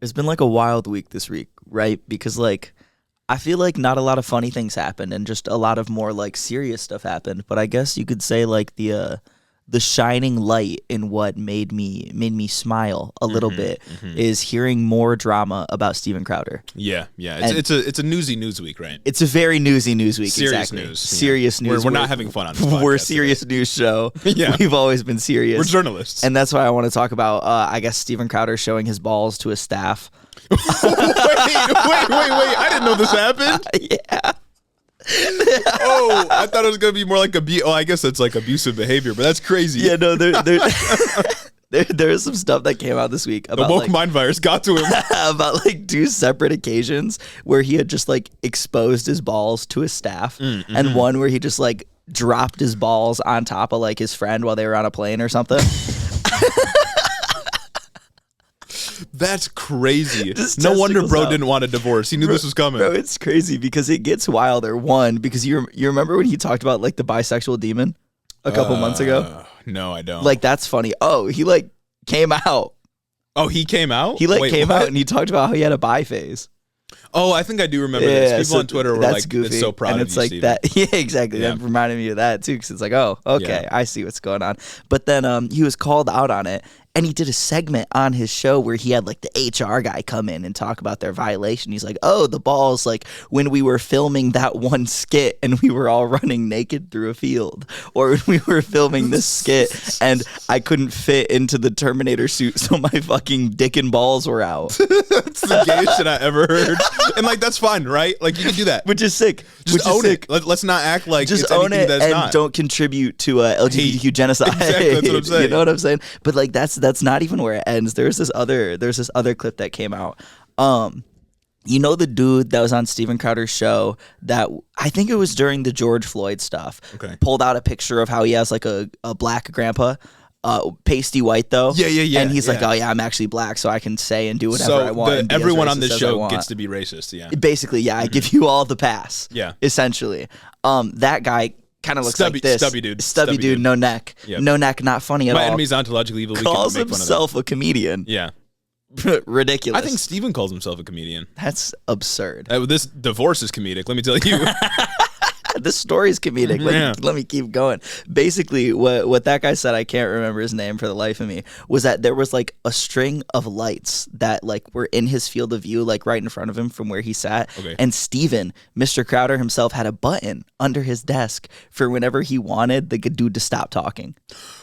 It's been like a wild week this week, right? Because like I feel like not a lot of funny things happened and just a lot of more like serious stuff happened. But I guess you could say like the shining light in what made me smile a little bit is hearing more drama about Steven Crowder. Yeah. It's a newsy news week, right? It's a very newsy news week. Serious exactly. news. Serious news. We're not having fun on this podcast. We're a serious news show. Yeah. We've always been serious. We're journalists. And that's why I want to talk about, I guess, Steven Crowder showing his balls to his staff. wait. I didn't know this happened. Yeah. Oh, I thought it was going to be more like I guess that's like abusive behavior, but that's crazy. Yeah, no, there is some stuff that came out this week about the woke mind virus got to him. about like 2 separate occasions where he had just like exposed his balls to his staff, and one where he just like dropped his balls on top of like his friend while they were on a plane or something. That's crazy. No wonder bro didn't want a divorce. He knew this was coming. Bro, it's crazy because it gets wilder. One, because you remember when he talked about like the bisexual demon a couple months ago? No, I don't. Like, that's funny. Oh, he like came out. Oh, he came out? He like came out and he talked about how he had a bi phase. Oh, I think I do remember this. People on Twitter were like, goofy. it's so proud and of it's you, like Steven. that. Yeah, exactly. Yeah. That reminded me of that too, because it's like, oh, okay, I see what's going on. But then he was called out on it, and he did a segment on his show where he had like the HR guy come in and talk about their violation. He's like, oh, the balls, like when we were filming that one skit and we were all running naked through a field, or when we were filming this skit and I couldn't fit into the Terminator suit, so my fucking dick and balls were out. That's the gayest shit I ever heard. And like, that's fine, right? Like, you can do that. Which is sick. Just own it. Let's not act like just it's own anything it that's and not. Don't contribute to LGBTQ genocide. Exactly, that's what I'm saying. You know what I'm saying? But like that's not even where it ends. There's this other clip that came out. You know the dude that was on Steven Crowder's show that I think it was during the George Floyd stuff. Okay. Pulled out a picture of how he has like a black grandpa. Pasty white though. Yeah. And he's like, oh yeah, I'm actually black, so I can say and do whatever I want. So everyone on this show gets to be racist. Yeah. Basically, yeah. I give you all the pass. Yeah. Essentially, that guy kind of looks like this. Stubby dude, no neck. Yep. No neck, not funny at all. My enemy's ontologically evil. Calls we can make himself fun of a comedian. Yeah. Ridiculous. I think Steven calls himself a comedian. That's absurd. This divorce is comedic, let me tell you. This story is comedic. Let me keep going. Basically, what that guy said, I can't remember his name for the life of me, was that there was like a string of lights that like were in his field of view, like right in front of him from where he sat. Okay. And Steven, Mr. Crowder himself, had a button under his desk for whenever he wanted the dude to stop talking.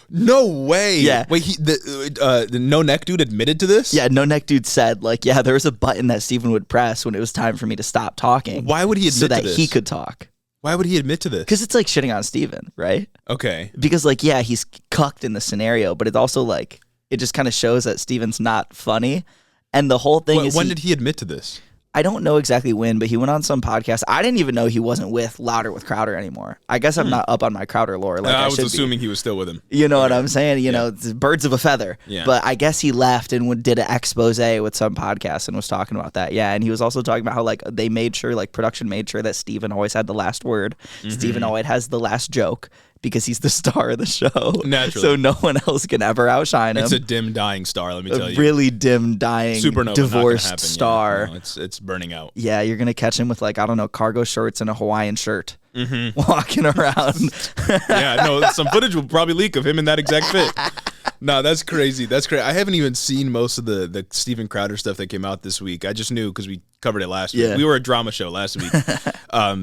No way. Yeah. Wait, the no neck dude admitted to this? Yeah, no neck dude said like, yeah, there was a button that Steven would press when it was time for me to stop talking. Why would he admit so that to this? he could talk? Why would he admit to this? Because it's like shitting on Steven, right? Okay. Because like, yeah, he's cucked in the scenario, but it's also like, it just kind of shows that Steven's not funny. And the whole thing is when did he admit to this? I don't know exactly when, but he went on some podcast. I didn't even know he wasn't with Louder with Crowder anymore. I guess I'm not up on my Crowder lore. Like I I was should assuming be. he was still with him. You know what I'm saying? You know, it's birds of a feather. Yeah. But I guess he left and did an expose with some podcast and was talking about that. Yeah, and he was also talking about how like they made sure, like production made sure that Steven always had the last word. Steven always has the last joke because he's the star of the show. Naturally. So no one else can ever outshine him. It's a dim, dying star, let me tell you. A really dim, dying, Supernova, divorced star. Yeah. No, it's burning out. Yeah, you're going to catch him with like, I don't know, cargo shorts and a Hawaiian shirt walking around. Yeah, no, some footage will probably leak of him in that exact fit. No, that's crazy. That's crazy. I haven't even seen most of the Steven Crowder stuff that came out this week. I just knew because we covered it last week. We were a drama show last week.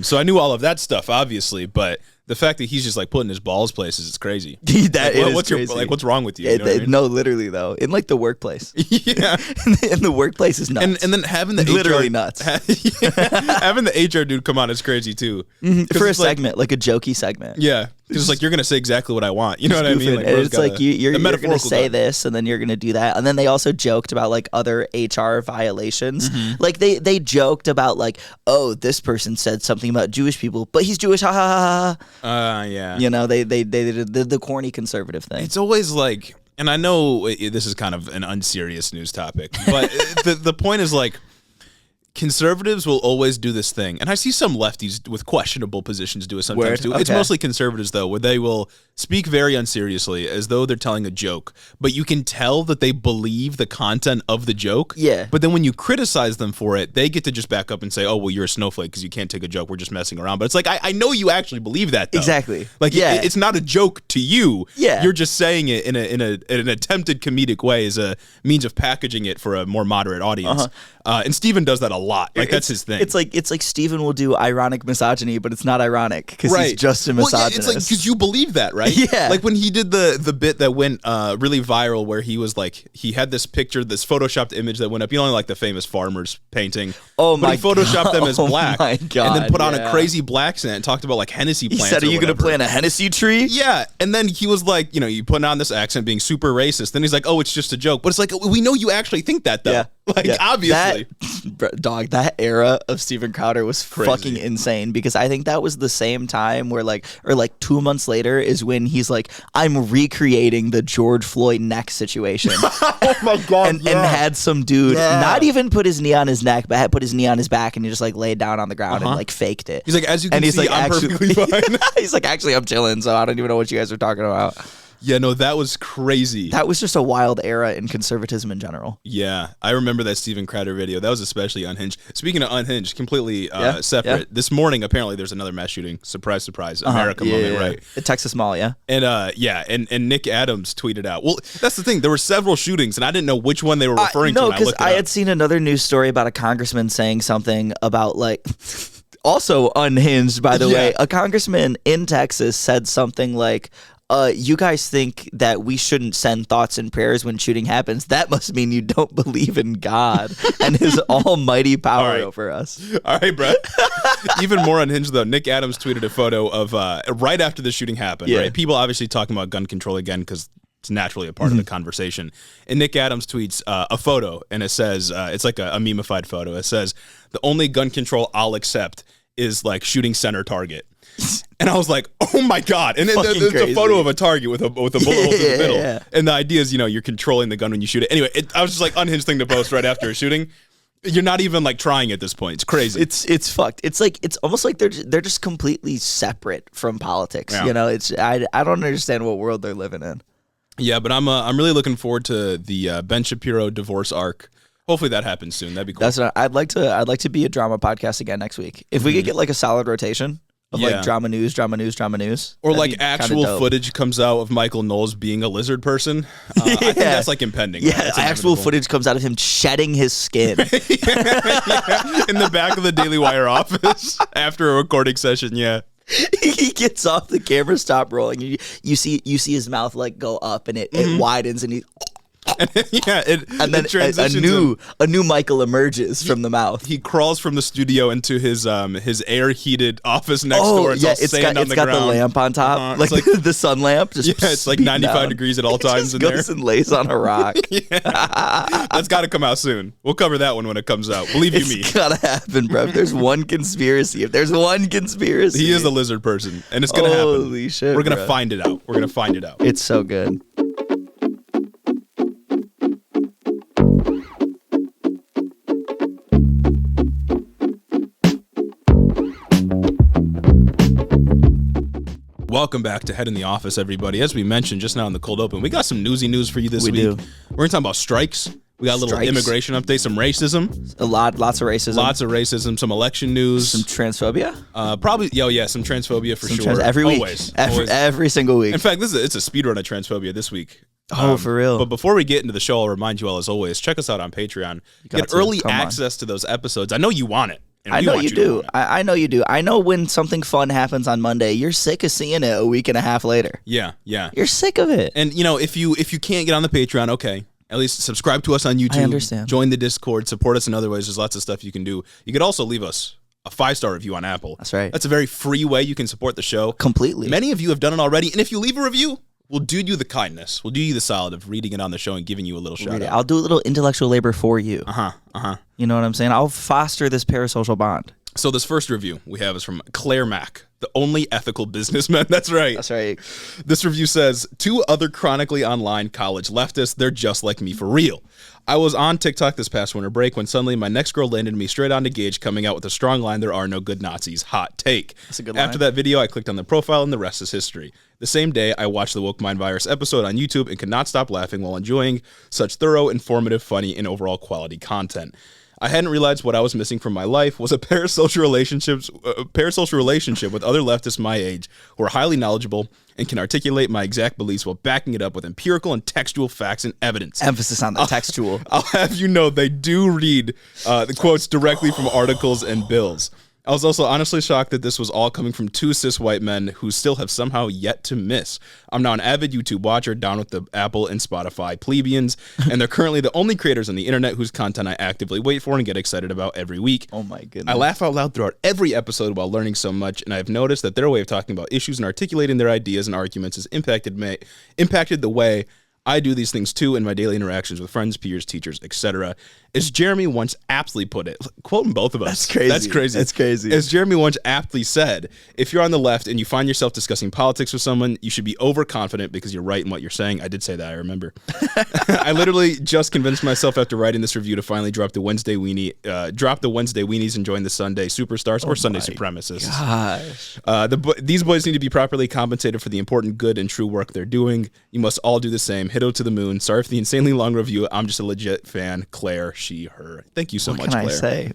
So I knew all of that stuff, obviously, but the fact that he's just like putting his balls places, it's crazy. What's crazy. What's wong with you? You know what I mean? No, literally though, in like the workplace. Yeah, in the workplace is nuts. And then having the literally HR, nuts. Having the HR dude come on is crazy too. For a segment, like a jokey segment. Yeah, because it's like you're gonna say exactly what I want. You know what I mean? Like, it's like you're gonna say this, and then you're gonna do that, and then they also joked about like other HR violations. Like they joked about like, oh, this person said something about Jewish people, but he's Jewish, ha ha ha ha. Yeah. You know, they did the corny conservative thing. It's always like, and I know this is kind of an unserious news topic, but the point is like, conservatives will always do this thing, and I see some lefties with questionable positions do it sometimes too. Okay. It's mostly conservatives though, where they will speak very unseriously as though they're telling a joke, but you can tell that they believe the content of the joke. Yeah. But then when you criticize them for it, they get to just back up and say, "Oh, well, you're a snowflake because you can't take a joke. We're just messing around." But it's like I know you actually believe that though. Exactly. Like it's not a joke to you. Yeah. You're just saying it in an attempted comedic way as a means of packaging it for a more moderate audience. And Steven does that a lot. Like that's his thing. It's like Steven will do ironic misogyny, but it's not ironic because he's just a misogynist. It's like because you believe that, right? Yeah. Like when he did the bit that went really viral, where he was like he had this picture, this photoshopped image that went up. You know, like the famous farmers painting. Oh my! But he photoshopped them as black, my God, and then put on a crazy black scent and talked about like Hennessy plants. He said, "Are you going to plant a Hennessy tree?" Yeah, and then he was like, you putting on this accent, being super racist. Then he's like, "Oh, it's just a joke," but it's like we know you actually think that though. Yeah. Like obviously, that era of Steven Crowder was fucking insane because I think that was the same time where like 2 months later is when he's like, I'm recreating the George Floyd neck situation. Oh my God! And had some dude not even put his knee on his neck, but had put his knee on his back, and he just like laid down on the ground and like faked it. He's like, as you can see, I'm perfectly fine. He's like, actually, I'm chilling, so I don't even know what you guys are talking about. Yeah, no, that was crazy. That was just a wild era in conservatism in general. Yeah, I remember that Steven Crowder video. That was especially unhinged. Speaking of unhinged, completely separate. Yeah. This morning, apparently, there's another mass shooting. Surprise, surprise. America moment, right? The Texas Mall, yeah. And and Nick Adams tweeted out. Well, that's the thing. There were several shootings, and I didn't know which one they were referring to. No, because I had seen another news story about a congressman saying something about like. Also unhinged, by the way. A congressman in Texas said something like, you guys think that we shouldn't send thoughts and prayers when shooting happens. That must mean you don't believe in God and his almighty power over us. All right, bro. Even more unhinged, though. Nick Adams tweeted a photo of right after the shooting happened, right? People obviously talking about gun control again because it's naturally a part of the conversation. And Nick Adams tweets a photo, and it says, it's like a memeified photo. It says, the only gun control I'll accept is like shooting center target. And I was like, oh my God. And then there's a photo of a target with a bullet hole in the middle. Yeah. And the idea is, you're controlling the gun when you shoot it. Anyway, I was just like unhinged thing to post right after a shooting. You're not even like trying at this point. It's crazy. It's fucked. It's like it's almost like they're just completely separate from politics. Yeah. It's I don't understand what world they're living in. Yeah, but I'm really looking forward to the Ben Shapiro divorce arc. Hopefully that happens soon. That'd be cool. That's what I'd like to be a drama podcast again next week. If we could get like a solid rotation of like drama news, or like actual footage comes out of Michael Knowles being a lizard person. I think that's like impending. Yeah, actual footage comes out of him shedding his skin in the back of the Daily Wire office after a recording session. Yeah. He gets off, the camera stop rolling. You see his mouth like go up, and it widens, and he. And then a new Michael emerges from the mouth. He crawls from the studio into his air heated office next door. It's got the lamp on top, like the sun lamp. It's like 95 degrees at all times in there. Goes and lays on a rock. That's got to come out soon. We'll cover that one when it comes out. Believe you me, it's gotta happen, bro. If there's one conspiracy, he is a lizard person, and it's gonna happen. Holy shit! We're gonna find it out. It's so good. Welcome back to Head in the Office, everybody. As we mentioned just now in the cold open, we got some newsy news for you this week. We're going to talk about strikes. We got a little immigration update, some racism. Lots of racism. Some election news. Some transphobia? Probably, some transphobia for sure. Every week. Always. Every single week. In fact, it's a speedrun of transphobia this week. For real. But before we get into the show, I'll remind you all, as always, check us out on Patreon. Get early access to those episodes. I know you want it. I know you do. I know you do. I know when something fun happens on Monday, you're sick of seeing it a week and a half later. Yeah. You're sick of it. And if you can't get on the Patreon, okay, at least subscribe to us on YouTube. I understand. Join the Discord. Support us in other ways. There's lots of stuff you can do. You could also leave us a 5-star review on Apple. That's right. That's a very free way you can support the show. Completely. Many of you have done it already. And if you leave a review, we'll do you the kindness. We'll do you the solid of reading it on the show and giving you a little shout out. I'll do a little intellectual labor for you. You know what I'm saying? I'll foster this parasocial bond. So this first review we have is from Claire Mack, the only ethical businessman. That's right. That's right. This review says, 2 other chronically online college leftists, they're just like me for real. I was on TikTok this past winter break when suddenly my next girl landed me straight onto Gage, coming out with a strong line, "There are no good Nazis." Hot take. That's a good line. After that video, I clicked on the profile and the rest is history. The same day, I watched the Woke Mind Virus episode on YouTube and could not stop laughing while enjoying such thorough, informative, funny, and overall quality content. I hadn't realized what I was missing from my life was a parasocial relationship with other leftists my age who are highly knowledgeable and can articulate my exact beliefs while backing it up with empirical and textual facts and evidence. Emphasis on the textual. I'll have you know they do read the quotes directly from articles and bills. I was also honestly shocked that this was all coming from 2 cis white men who still have somehow yet to miss. I'm now an avid YouTube watcher, down with the Apple and Spotify plebeians, and they're currently the only creators on the internet whose content I actively wait for and get excited about every week. Oh my goodness. I laugh out loud throughout every episode while learning so much, and I've noticed that their way of talking about issues and articulating their ideas and arguments has impacted the way I do these things too in my daily interactions with friends, peers, teachers, etc. As Jeremy once aptly put it, quoting both of us. That's crazy. That's crazy. That's crazy. As Jeremy once aptly said, if you're on the left and you find yourself discussing politics with someone, you should be overconfident because you're right in what you're saying. I did say that, I remember. I literally just convinced myself after writing this review to finally drop the Wednesday weenies and join the Sunday superstars or Sunday supremacists. Gosh. These boys need to be properly compensated for the important, good, and true work they're doing. You must all do the same. Hiddo to the moon. Sorry for the insanely long review. I'm just a legit fan. Claire, she, her. Thank you so much, Claire. What can I say?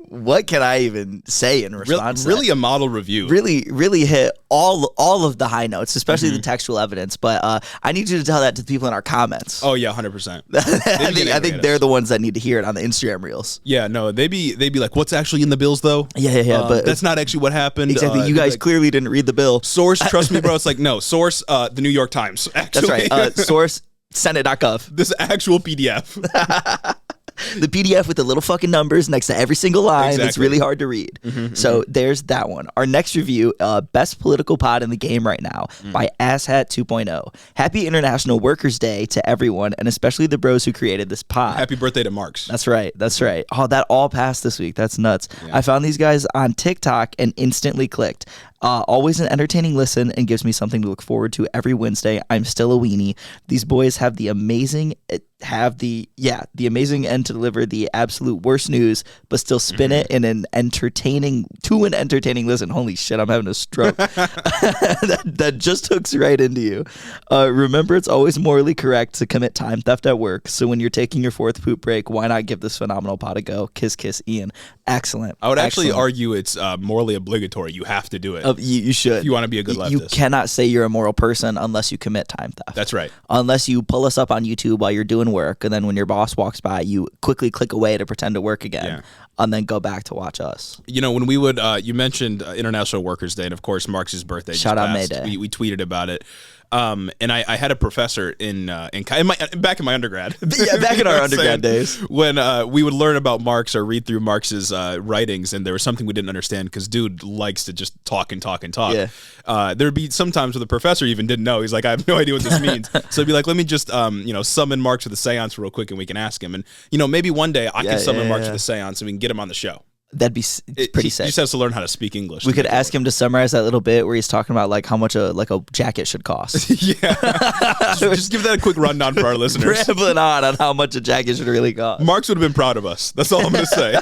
What can I even say in response to that? Really a model review. Really hit all of the high notes, especially the textual evidence. But I need you to tell that to the people in our comments. Oh yeah, 100%. I think they're the ones that need to hear it on the Instagram reels. Yeah, no, they be like, what's actually in the bills though? Yeah, but that's not actually what happened. Exactly. You guys clearly didn't read the bill. Source, trust me, bro. It's like, no, source, the New York Times. Actually. That's right. Source, Senate.gov. This actual PDF. The PDF with the little fucking numbers next to every single line. Exactly. That's really hard to read. So there's that one. Our next review, best political pod in the game right now by Asshat 2.0. Happy International Workers' Day to everyone, and especially the bros who created this pod. Happy birthday to Marx. That's right. Oh, that all passed this week. That's nuts. Yeah. I found these guys on TikTok and instantly clicked. Always an entertaining listen and gives me something to look forward to every Wednesday. I'm still a weenie. These boys have the amazing and to deliver the absolute worst news, but still spin it in an entertaining listen. Holy shit, I'm having a stroke. that just hooks right into you. Remember, it's always morally correct to commit time theft at work. So when you're taking your 4th poop break, why not give this phenomenal pod a go? Kiss, kiss, Ian. Excellent. I would actually argue it's morally obligatory. You have to do it. You should. If you want to be a good leftist. You cannot say you're a moral person unless you commit time theft. That's right. Unless you pull us up on YouTube while you're doing work, and then when your boss walks by, you quickly click away to pretend to work again, and then go back to watch us. You know, when we would, you mentioned International Workers' Day, and of course Marx's birthday. Shout out May Day. We tweeted about it. And I had a professor back in my undergrad. Yeah, back in our undergrad days. When we would learn about Marx or read through Marx's writings, and there was something we didn't understand because dude likes to just talk and talk and talk. Yeah. There'd be some times where the professor even didn't know. He's like, I have no idea what this means. So he'd be like, let me just summon Marx with a seance real quick and we can ask him. And maybe one day I can summon Marx with a seance and we can get him on the show. That'd be pretty sick. He just has to learn how to speak English. We could ask him to summarize that little bit where he's talking about like how much a jacket should cost. Yeah, just give that a quick rundown for our listeners. Rambling on how much a jacket should really cost. Marx would have been proud of us. That's all I'm going to say.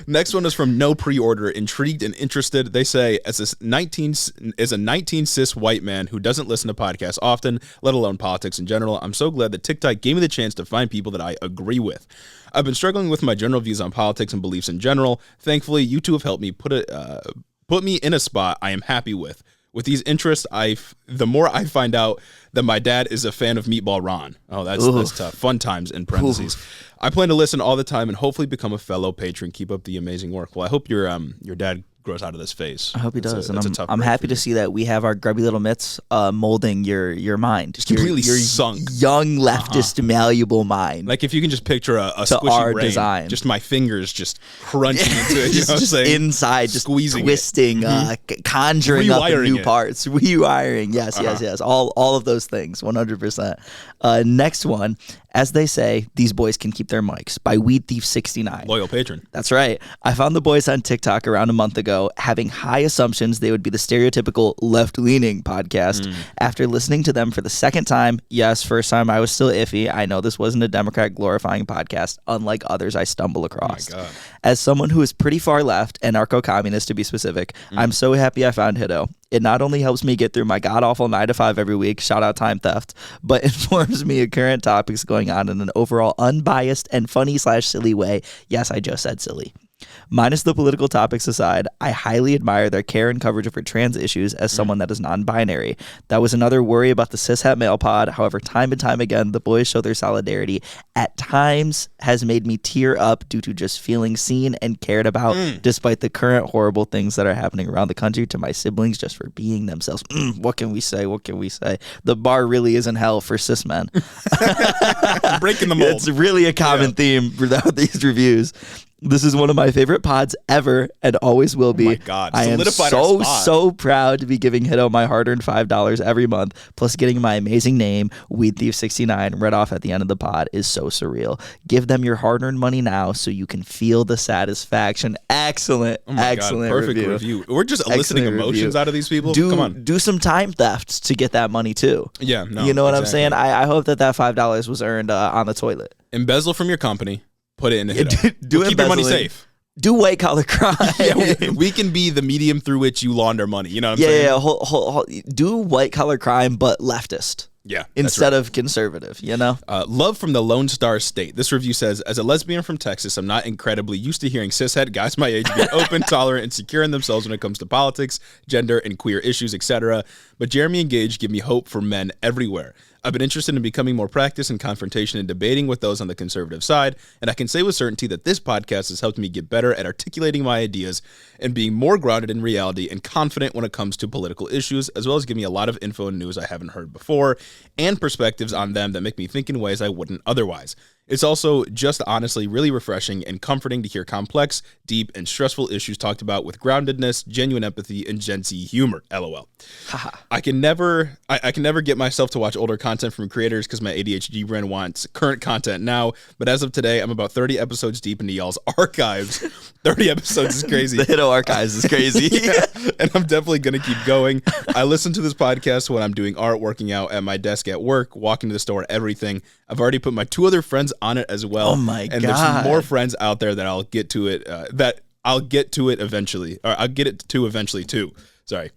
Next one is from No Pre-Order, intrigued and interested. They say, as a 19 cis white man who doesn't listen to podcasts often, let alone politics in general, I'm so glad that TikTok gave me the chance to find people that I agree with. I've been struggling with my general views on politics and beliefs in general. Thankfully, you two have helped me put me in a spot I am happy with. With these interests, the more I find out that my dad is a fan of Meatball Ron. Oh, that's tough. Fun times in parentheses. Oof. I plan to listen all the time and hopefully become a fellow patron. Keep up the amazing work. Well, I hope your dad grows out of this phase. I hope he does. I'm happy to see that we have our grubby little mitts molding your mind. Just completely sunk. Young leftist malleable mind. Like if you can just picture a squishy our brain, design. Just my fingers just crunching into it. Just inside, just squeezing, twisting, conjuring up new parts, rewiring. Yes. All of those things, 100%. Next one, As they say, these boys can keep their mics by Weed Thief 69. Loyal patron. That's right. I found the boys on TikTok around a month ago having high assumptions they would be the stereotypical left-leaning podcast. After listening to them for the second time, yes, first time I was still iffy. I know this wasn't a Democrat glorifying podcast, unlike others I stumble across. Oh my God. As someone who is pretty far left, anarcho-communist to be specific, I'm so happy I found Hiddo. It not only helps me get through my god-awful 9 to 5 every week, shout out time theft, but informs me of current topics going on in an overall unbiased and funny/silly way. Yes, I just said silly. Minus the political topics aside, I highly admire their care and coverage over trans issues as someone that is non-binary. That was another worry about the cishet male pod. However, time and time again, the boys show their solidarity. At times has made me tear up due to just feeling seen and cared about, despite the current horrible things that are happening around the country, to my siblings just for being themselves. What can we say? What can we say? The bar really is in hell for cis men. Breaking the mold. It's really a common theme throughout these reviews. This is one of my favorite pods ever and always will be. Oh my God. I am so proud to be giving Hiddo my hard-earned $5 every month, plus getting my amazing name, Weed Thief 69, read off at the end of the pod is so surreal. Give them your hard-earned money now so you can feel the satisfaction. Excellent, excellent God, perfect review. We're just eliciting emotions out of these people. Come on. Do some time theft to get that money too. Yeah, no. You know what I'm saying? I hope that $5 was earned on the toilet. Embezzle from your company. Put it in the Hiddo. Keep your money safe. Do white collar crime. we can be the medium through which you launder money. You know what I'm saying? Yeah. Do white collar crime, but leftist. Yeah. Instead of conservative, you know? Love from the Lone Star State. This review says, as a lesbian from Texas, I'm not incredibly used to hearing cishet guys my age be open, tolerant, and secure in themselves when it comes to politics, gender, and queer issues, etc. But Jeremy and Gage give me hope for men everywhere. I've been interested in becoming more practiced in confrontation and debating with those on the conservative side, and I can say with certainty that this podcast has helped me get better at articulating my ideas and being more grounded in reality and confident when it comes to political issues, as well as give me a lot of info and news I haven't heard before, and perspectives on them that make me think in ways I wouldn't otherwise. It's also just honestly really refreshing and comforting to hear complex, deep, and stressful issues talked about with groundedness, genuine empathy, and Gen Z humor. LOL. I can never get myself to watch older content from creators because my ADHD brain wants current content now. But as of today, I'm about 30 episodes deep into y'all's archives. 30 episodes is crazy. The Hiddo archives is crazy. Yeah, and I'm definitely going to keep going. I listen to this podcast when I'm doing art, working out at my desk at work, walking to the store, everything. I've already put my 2 other friends on it as well. Oh my God. And there's more friends out there that I'll get to it, eventually. Or I'll get it to eventually too. Sorry.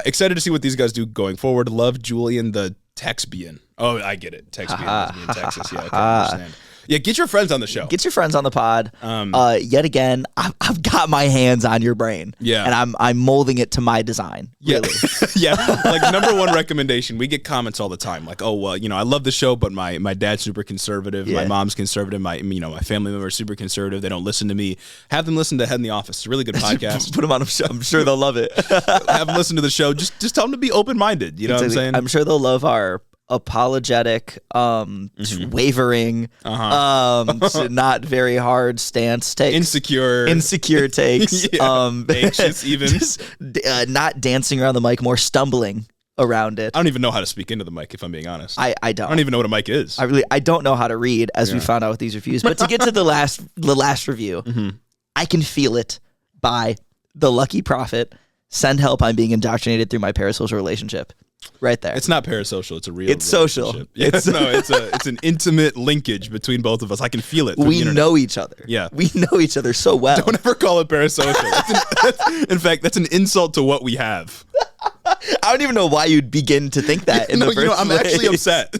Excited to see what these guys do going forward. Love Julian the Texbian. Oh, I get it. Texbian in Texas. Yeah, okay, I understand. Yeah, get your friends on the show. Get your friends on the pod. Yet again, I've got my hands on your brain. Yeah. And I'm molding it to my design. Really. Yeah. Like, number one recommendation, we get comments all the time. Like, oh, well, I love the show, but my dad's super conservative. Yeah. My mom's conservative. My family members are super conservative. They don't listen to me. Have them listen to Head in the Office. It's a really good podcast. Put them on a show. I'm sure they'll love it. Have them listen to the show. Just tell them to be open-minded. You know what I'm saying? I'm sure they'll love our apologetic, wavering, not very hard stance takes, insecure takes, anxious even, just, not dancing around the mic, more stumbling around it. I don't even know how to speak into the mic, if I'm being honest. I don't. I don't even know what a mic is. I don't know how to read, as we found out with these reviews. But to get to the last review, I can feel it by the Lucky Prophet. Send help, I'm being indoctrinated through my parasocial relationship. Right there. It's not parasocial. It's a real. It's social. Yeah, it's an intimate linkage between both of us. I can feel it. We know each other. Yeah, we know each other so well. Don't ever call it parasocial. In fact, that's an insult to what we have. I don't even know why you'd begin to think that. In the first I'm place. actually upset.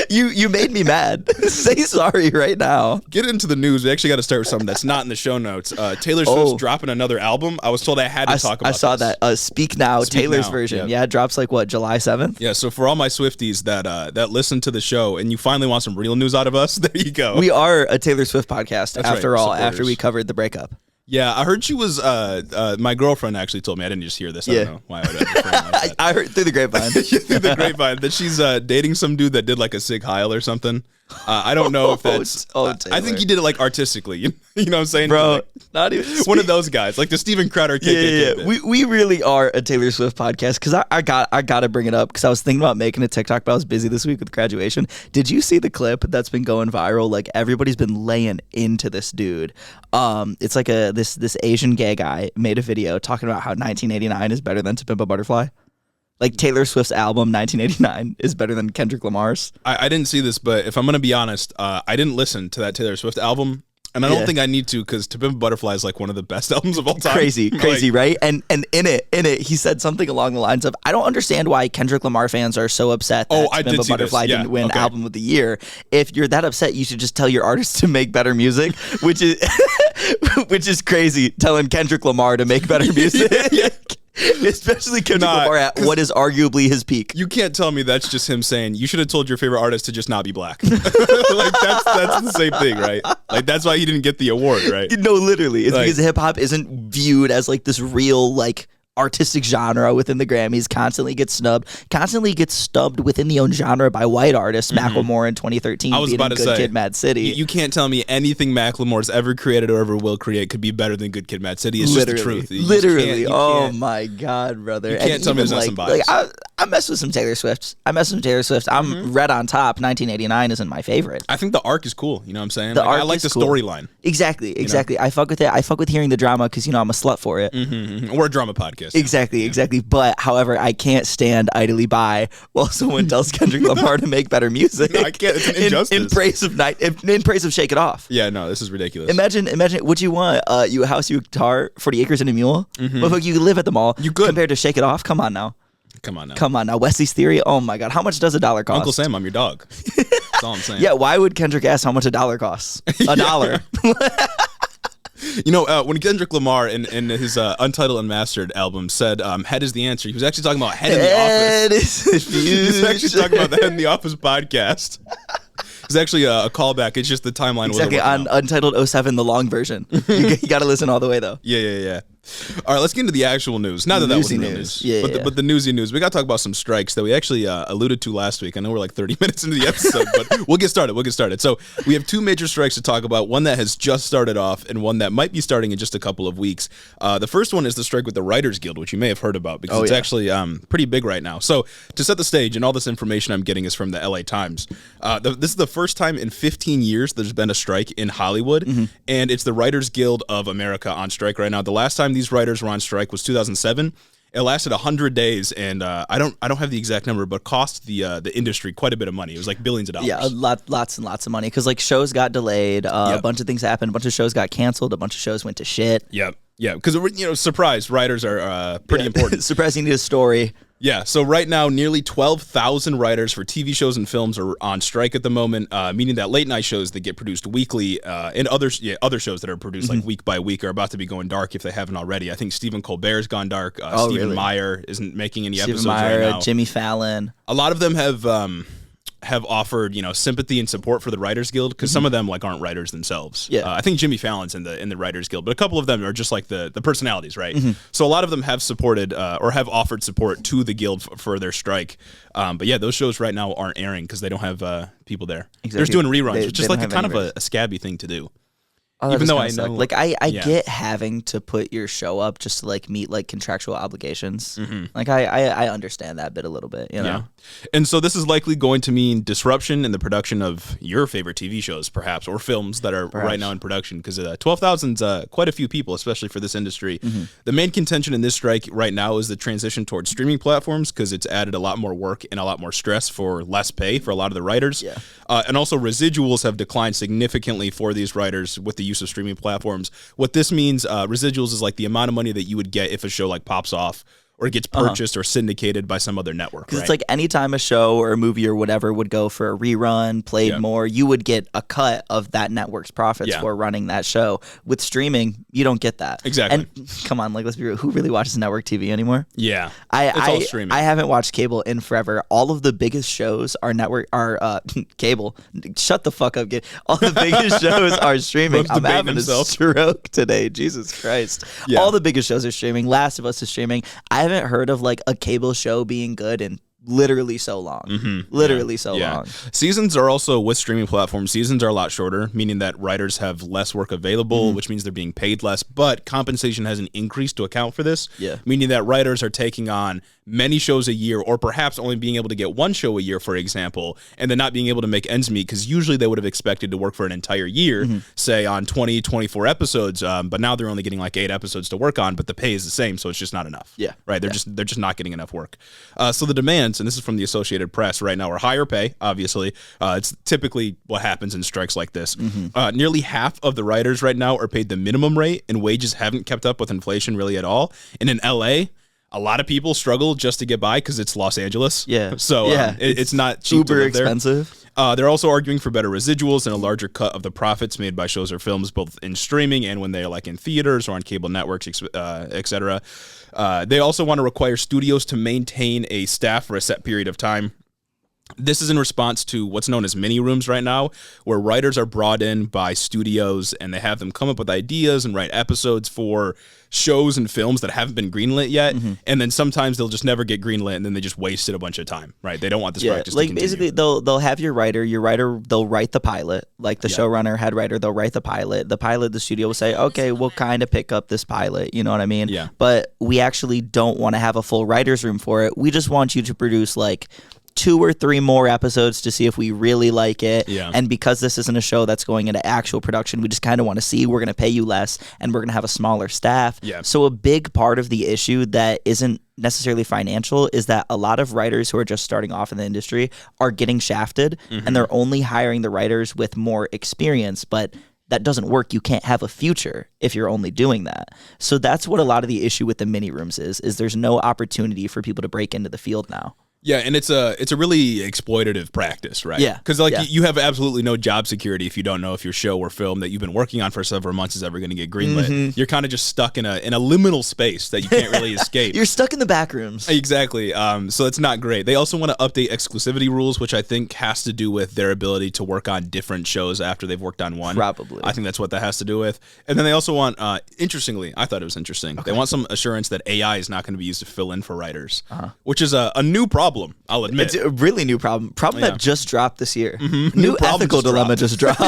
You made me mad. Say sorry right now. Get into the news. We actually got to start with something that's not in the show notes. Taylor Swift's dropping another album. I was told I had to talk about this. I saw that. Speak Now, Taylor's version. Yeah, it drops like what, July 7th? Yeah, so for all my Swifties that listen to the show and you finally want some real news out of us, there you go. We are a Taylor Swift podcast, that's after right, all, supporters. after we covered the breakup. Yeah, I heard she was, my girlfriend actually told me, I didn't just hear this, I don't know why I would have like that. I heard through the grapevine. Through the grapevine, that she's dating some dude that did like a Sig Heil or something. I don't know if that's. I think he did it like artistically. You know what I'm saying, bro? Like, not even one of those guys, like the Steven Crowder. Yeah. We really are a Taylor Swift podcast because I got to bring it up because I was thinking about making a TikTok, but I was busy this week with graduation. Did you see the clip that's been going viral? Like everybody's been laying into this dude. It's like this Asian gay guy made a video talking about how 1989 is better than To Pimp a Butterfly. Like Taylor Swift's album 1989 is better than Kendrick Lamar's. I didn't see this, but if I'm gonna be honest, I didn't listen to that Taylor Swift album, and I don't think I need to because To Pimp a Butterfly is like one of the best albums of all time. Crazy, right? And in it, he said something along the lines of, "I don't understand why Kendrick Lamar fans are so upset that To Pimp a Butterfly didn't win Album of the Year. If you're that upset, you should just tell your artists to make better music," which is crazy. Telling Kendrick Lamar to make better music. Especially Kendrick Lamar at what is arguably his peak. You can't tell me that's just him saying you should have told your favorite artist to just not be black. Like that's the same thing, right? Like that's why he didn't get the award, right? No, literally, it's like, because hip hop isn't viewed as like this real like artistic genre within the Grammys. Constantly gets stubbed within the own genre by white artists. Macklemore in 2013 I was about to say, Kid, Mad City. You can't tell me anything Macklemore's ever created or ever will create could be better than Good Kid, Mad City. It's just the truth. Literally. Oh my God, brother. You can't tell me there's not some bias. I mess with some Taylor Swift. I'm Red on Top. 1989 isn't my favorite. I think the arc is cool. You know what I'm saying? I like the storyline. Exactly. I fuck with it. I fuck with hearing the drama because, I'm a slut for it. We're a drama podcast. Exactly. But, however, I can't stand idly by while someone tells Kendrick Lamar to make better music. No, I can't. It's an injustice. In praise of Shake It Off. Yeah, no, this is ridiculous. Imagine what you want. You a house, you a guitar, 40 acres and a mule. But you could live at the mall. You could. Compared to Shake It Off. Come on now. Wesley's Theory. Oh my God. How much does $1 cost? Uncle Sam, I'm your dog. That's all I'm saying. Yeah. Why would Kendrick ask how much $1 costs? $1. When Kendrick Lamar in his Untitled Unmastered album said Head is the Answer, he was actually talking about Head in the Office. He was actually talking about the Head in the Office podcast. It's actually a callback. It's just the timeline. Exactly, on Untitled 07, the long version. You got to listen all the way, though. Yeah. All right, let's get into the actual news. Not that was real news. But the newsy news. We got to talk about some strikes that we actually alluded to last week. I know we're like 30 minutes into the episode, but we'll get started. So we have two major strikes to talk about, one that has just started off and one that might be starting in just a couple of weeks. The first one is the strike with the Writers Guild, which you may have heard about because it's actually pretty big right now. So to set the stage, and all this information I'm getting is from the LA Times, this is the first time in 15 years there's been a strike in Hollywood, and it's the Writers Guild of America on strike right now. The last time these writers were on strike was 2007. It lasted 100 days, and I don't have the exact number, but cost the industry quite a bit of money. It was like billions of dollars. Yeah, lots and lots of money because like shows got delayed, a bunch of things happened, a bunch of shows got canceled, a bunch of shows went to shit. Yep. Yeah, because surprise, writers are pretty important. Surprise, you need a story. Yeah, so right now, nearly 12,000 writers for TV shows and films are on strike at the moment, meaning that late night shows that get produced weekly and other shows that are produced like week by week are about to be going dark if they haven't already. I think Stephen Colbert's gone dark. Stephen Meyer isn't making any episodes right now. Jimmy Fallon. A lot of them have offered sympathy and support for the Writers Guild because some of them like aren't writers themselves. Yeah, I think Jimmy Fallon's in the Writers Guild, but a couple of them are just like the personalities, right? So a lot of them have supported or have offered support to the guild for their strike. But yeah, those shows right now aren't airing because they don't have people there. Exactly. They're just doing reruns, which is like a kind of a scabby thing to do. Even though I know, like I get having to put your show up just to like meet like contractual obligations. Like I understand that bit a little bit, you know. Yeah. And so this is likely going to mean disruption in the production of your favorite TV shows, perhaps, or films that are right now in production. Because 12,000's quite a few people, especially for this industry. The main contention in this strike right now is the transition towards streaming platforms because it's added a lot more work and a lot more stress for less pay for a lot of the writers. Yeah. And also residuals have declined significantly for these writers with the use of streaming platforms. What this means, residuals is like the amount of money that you would get if a show like pops off or gets purchased or syndicated by some other network. Because it's like anytime a show or a movie or whatever would go for a rerun, played more, you would get a cut of that network's profits for running that show. With streaming, you don't get that. Exactly. And come on, like let's be real, who really watches network TV anymore? Yeah. It's all streaming. I haven't watched cable in forever. All of the biggest shows are cable. Shut the fuck up, all the biggest shows are streaming. I'm having a stroke today. Jesus Christ. Yeah. All the biggest shows are streaming. Last of Us is streaming. I haven't heard of like a cable show being good in literally so long. Literally so long. Seasons are also, with streaming platforms, seasons are a lot shorter, meaning that writers have less work available, which means they're being paid less, but compensation hasn't increased to account for this, meaning that writers are taking on many shows a year, or perhaps only being able to get one show a year, for example, and then not being able to make ends meet, because usually they would have expected to work for an entire year, say on 20, 24 episodes, but now they're only getting like 8 episodes to work on, but the pay is the same, so it's just not enough. Right? They're just not getting enough work. So the demands, and this is from the Associated Press right now, are higher pay, obviously. It's typically what happens in strikes like this. Nearly half of the writers right now are paid the minimum rate, and wages haven't kept up with inflation really at all. And in LA, a lot of people struggle just to get by because it's Los Angeles. So it's not cheap uber to live there. expensive. They're also arguing for better residuals and a larger cut of the profits made by shows or films, both in streaming and when they're like in theaters or on cable networks, etc. They also want to require studios to maintain a staff for a set period of time. This is in response to what's known as mini rooms right now, where writers are brought in by studios and they have them come up with ideas and write episodes for shows and films that haven't been greenlit yet. And then sometimes they'll just never get greenlit, and then they just wasted a bunch of time, right? They don't want this practice to continue. Basically they'll have your writer, they'll write the pilot, like the showrunner, head writer, they'll write the pilot, the studio will say, okay, we'll kind of pick up this pilot, you know what I mean? But we actually don't want to have a full writer's room for it. We just want you to produce like 2 or 3 more episodes to see if we really like it. And because this isn't a show that's going into actual production, we just kind of want to see. We're going to pay you less, and we're going to have a smaller staff. So a big part of the issue that isn't necessarily financial is that a lot of writers who are just starting off in the industry are getting shafted, and they're only hiring the writers with more experience, but that doesn't work. You can't have a future if you're only doing that. So that's what a lot of the issue with the mini rooms is there's no opportunity for people to break into the field now. Yeah, and it's a really exploitative practice, right? Because you have absolutely no job security if you don't know if your show or film that you've been working on for several months is ever going to get greenlit. You're kind of just stuck in a liminal space that you can't really escape. You're stuck in the back rooms. Exactly. So it's not great. They also want to update exclusivity rules, which I think has to do with their ability to work on different shows after they've worked on one. Probably. I think that's what that has to do with. And then they also want, interestingly, I thought it was interesting. They want some assurance that AI is not going to be used to fill in for writers, which is a new problem. I'll admit. It's a really new problem that just dropped this year. New ethical dilemma just dropped.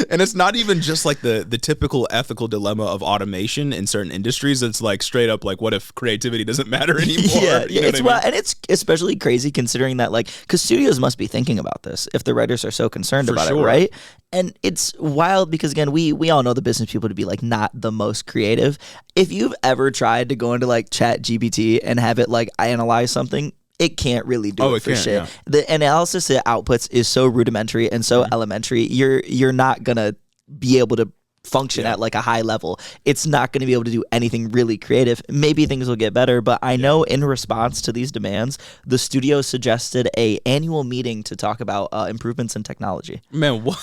And it's not even just like the typical ethical dilemma of automation in certain industries. It's like straight up like, what if creativity doesn't matter anymore? And it's especially crazy considering that, like, because studios must be thinking about this if the writers are so concerned about it, right? And it's wild because, again, we all know the business people to be like not the most creative. If you've ever tried to go into like ChatGPT and have it like analyze something, it can't really do it for shit. Yeah. The analysis it outputs is so rudimentary and so elementary. You're not gonna be able to function at like a high level. It's not going to be able to do anything really creative. Maybe things will get better, but I know in response to these demands, the studio suggested a annual meeting to talk about improvements in technology. Man, what?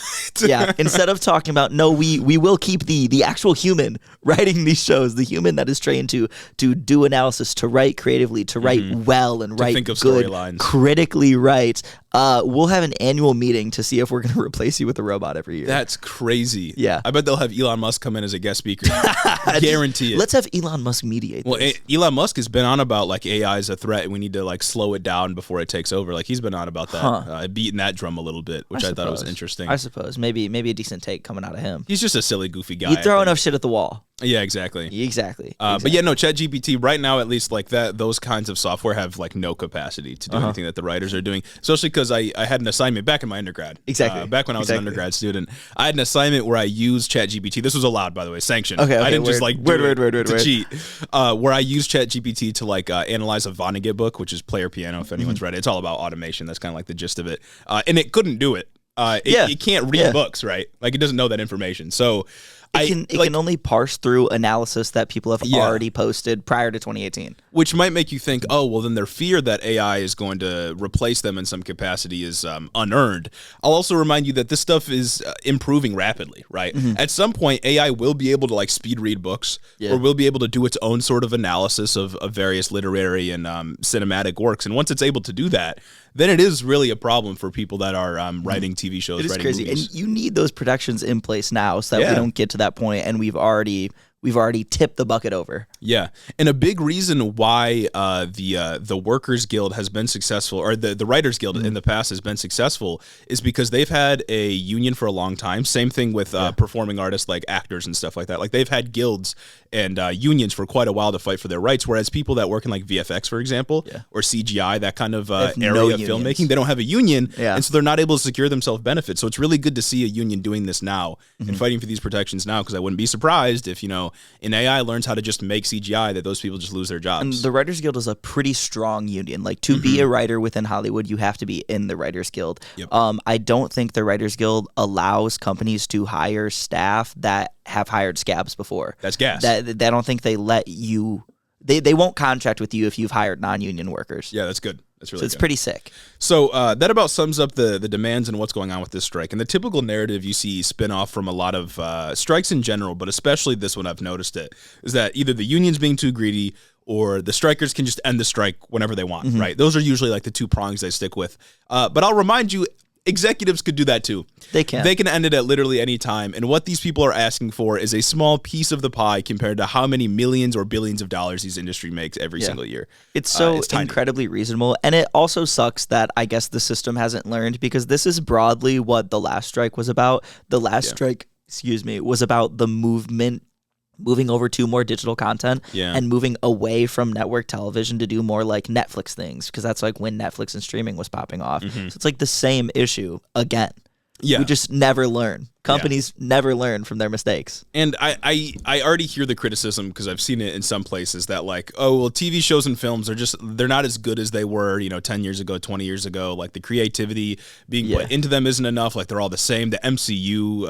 Instead of talking about, no, we will keep the actual human writing these shows, the human that is trained to do analysis, to write creatively, to write well and write think of good, storylines, critically write. We'll have an annual meeting to see if we're going to replace you with a robot every year. That's crazy. Yeah. I bet they'll have Elon Musk come in as a guest speaker. Guarantee it. Let's have Elon Musk mediate this. Well, Elon Musk has been on about like AI is a threat and we need to like slow it down before it takes over. Like he's been on about that, beating that drum a little bit, which I thought was interesting. I suppose. Maybe a decent take coming out of him. He's just a silly, goofy guy. You throw enough shit at the wall. Yeah, exactly. But yeah, no, ChatGPT right now, at least like those kinds of software have like no capacity to do anything that the writers are doing. Especially because I had an assignment back in my undergrad. Back when I was an undergrad student, I had an assignment where I used ChatGPT. This was allowed, by the way, sanctioned. I didn't just like to cheat. Where I used ChatGPT to like analyze a Vonnegut book, which is Player Piano. If anyone's read it, it's all about automation. That's kind of like the gist of it. And it couldn't do it. It can't read books, right? Like it doesn't know that information. So it can only parse through analysis that people have already posted prior to 2018. Which might make you think, oh, well, then their fear that AI is going to replace them in some capacity is unearned. I'll also remind you that this stuff is improving rapidly, right? At some point, AI will be able to like speed read books or will be able to do its own sort of analysis of various literary and cinematic works. And once it's able to do that, then it is really a problem for people that are writing TV shows, it is writing crazy. movies. And you need those protections in place now so that we don't get to that point and we've already tipped the bucket over. Yeah, and a big reason why the Workers Guild has been successful, or the Writers Guild in the past has been successful, is because they've had a union for a long time. Same thing with performing artists like actors and stuff like that. Like they've had guilds and unions for quite a while to fight for their rights, whereas people that work in like VFX, for example, or CGI, that kind of area of filmmaking, they don't have a union, and so they're not able to secure themselves benefits. So it's really good to see a union doing this now and fighting for these protections now, because I wouldn't be surprised if, an AI learns how to just make CGI, that those people just lose their jobs. And the Writers Guild is a pretty strong union. Like, to be a writer within Hollywood, you have to be in the Writers Guild. Yep. I don't think the Writers Guild allows companies to hire staff that have hired scabs before. That's gas. I don't think they let you. They won't contract with you if you've hired non-union workers. Yeah, that's good. That's really so it's good. pretty sick. So that about sums up the demands and what's going on with this strike. And the typical narrative you see spin off from a lot of strikes in general, but especially this one, I've noticed it, is that either the union's being too greedy or the strikers can just end the strike whenever they want, right? Those are usually like the two prongs they stick with. But I'll remind you, executives could do that too. They can. They can end it at literally any time. And what these people are asking for is a small piece of the pie compared to how many millions or billions of dollars these industry makes every single year. It's so incredibly reasonable. And it also sucks that I guess the system hasn't learned, because this is broadly what the last strike was about. The last strike, was about the movement moving over to more digital content and moving away from network television to do more like Netflix things, because that's like when Netflix and streaming was popping off. So it's like the same issue again. We just never learn. Companies never learn from their mistakes. And I already hear the criticism, because I've seen it in some places, that like, oh, well, TV shows and films they're not as good as they were, 10 years ago, 20 years ago. Like the creativity being put into them isn't enough. Like they're all the same. The MCU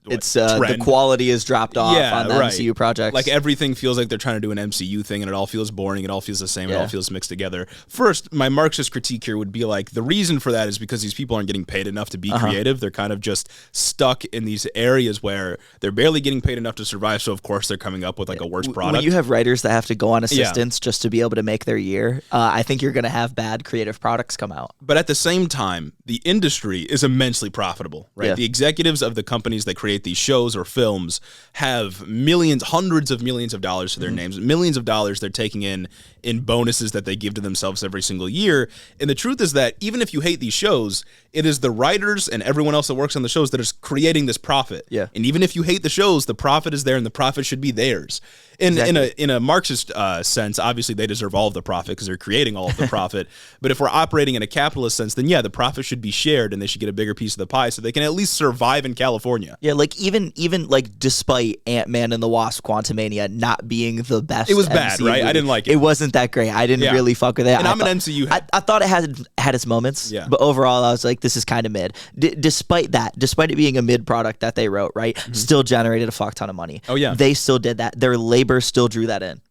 the quality is dropped off on the MCU projects. Like everything feels like they're trying to do an MCU thing, and it all feels boring. It all feels the same. It all feels mixed together. First, my Marxist critique here would be like, the reason for that is because these people aren't getting paid enough to be creative. They're kind of just stuck in these areas where they're barely getting paid enough to survive. So of course they're coming up with like a worse product. When you have writers that have to go on assistance just to be able to make their year, I think you're going to have bad creative products come out. But at the same time, the industry is immensely profitable, right? The executives of the companies that create these shows or films have millions, hundreds of millions of dollars to their names, millions of dollars they're taking in bonuses that they give to themselves every single year. And the truth is that even if you hate these shows, it is the writers and everyone else that works on the shows that is creating this profit. And even if you hate the shows, the profit is there, and the profit should be theirs. In a Marxist sense, obviously they deserve all of the profit because they're creating all of the profit. But if we're operating in a capitalist sense, then the profit should be shared, and they should get a bigger piece of the pie so they can at least survive in California. Like even like despite Ant-Man and the Wasp: Quantumania not being the best, it was bad, MCU right? I didn't like it. It wasn't that great. I didn't really fuck with it. And I'm an MCU head. I thought it had its moments, but overall I was like, this is kind of mid. Despite it being a mid product that they wrote, right, still generated a fuck ton of money. They still did that. Their labor still drew that in.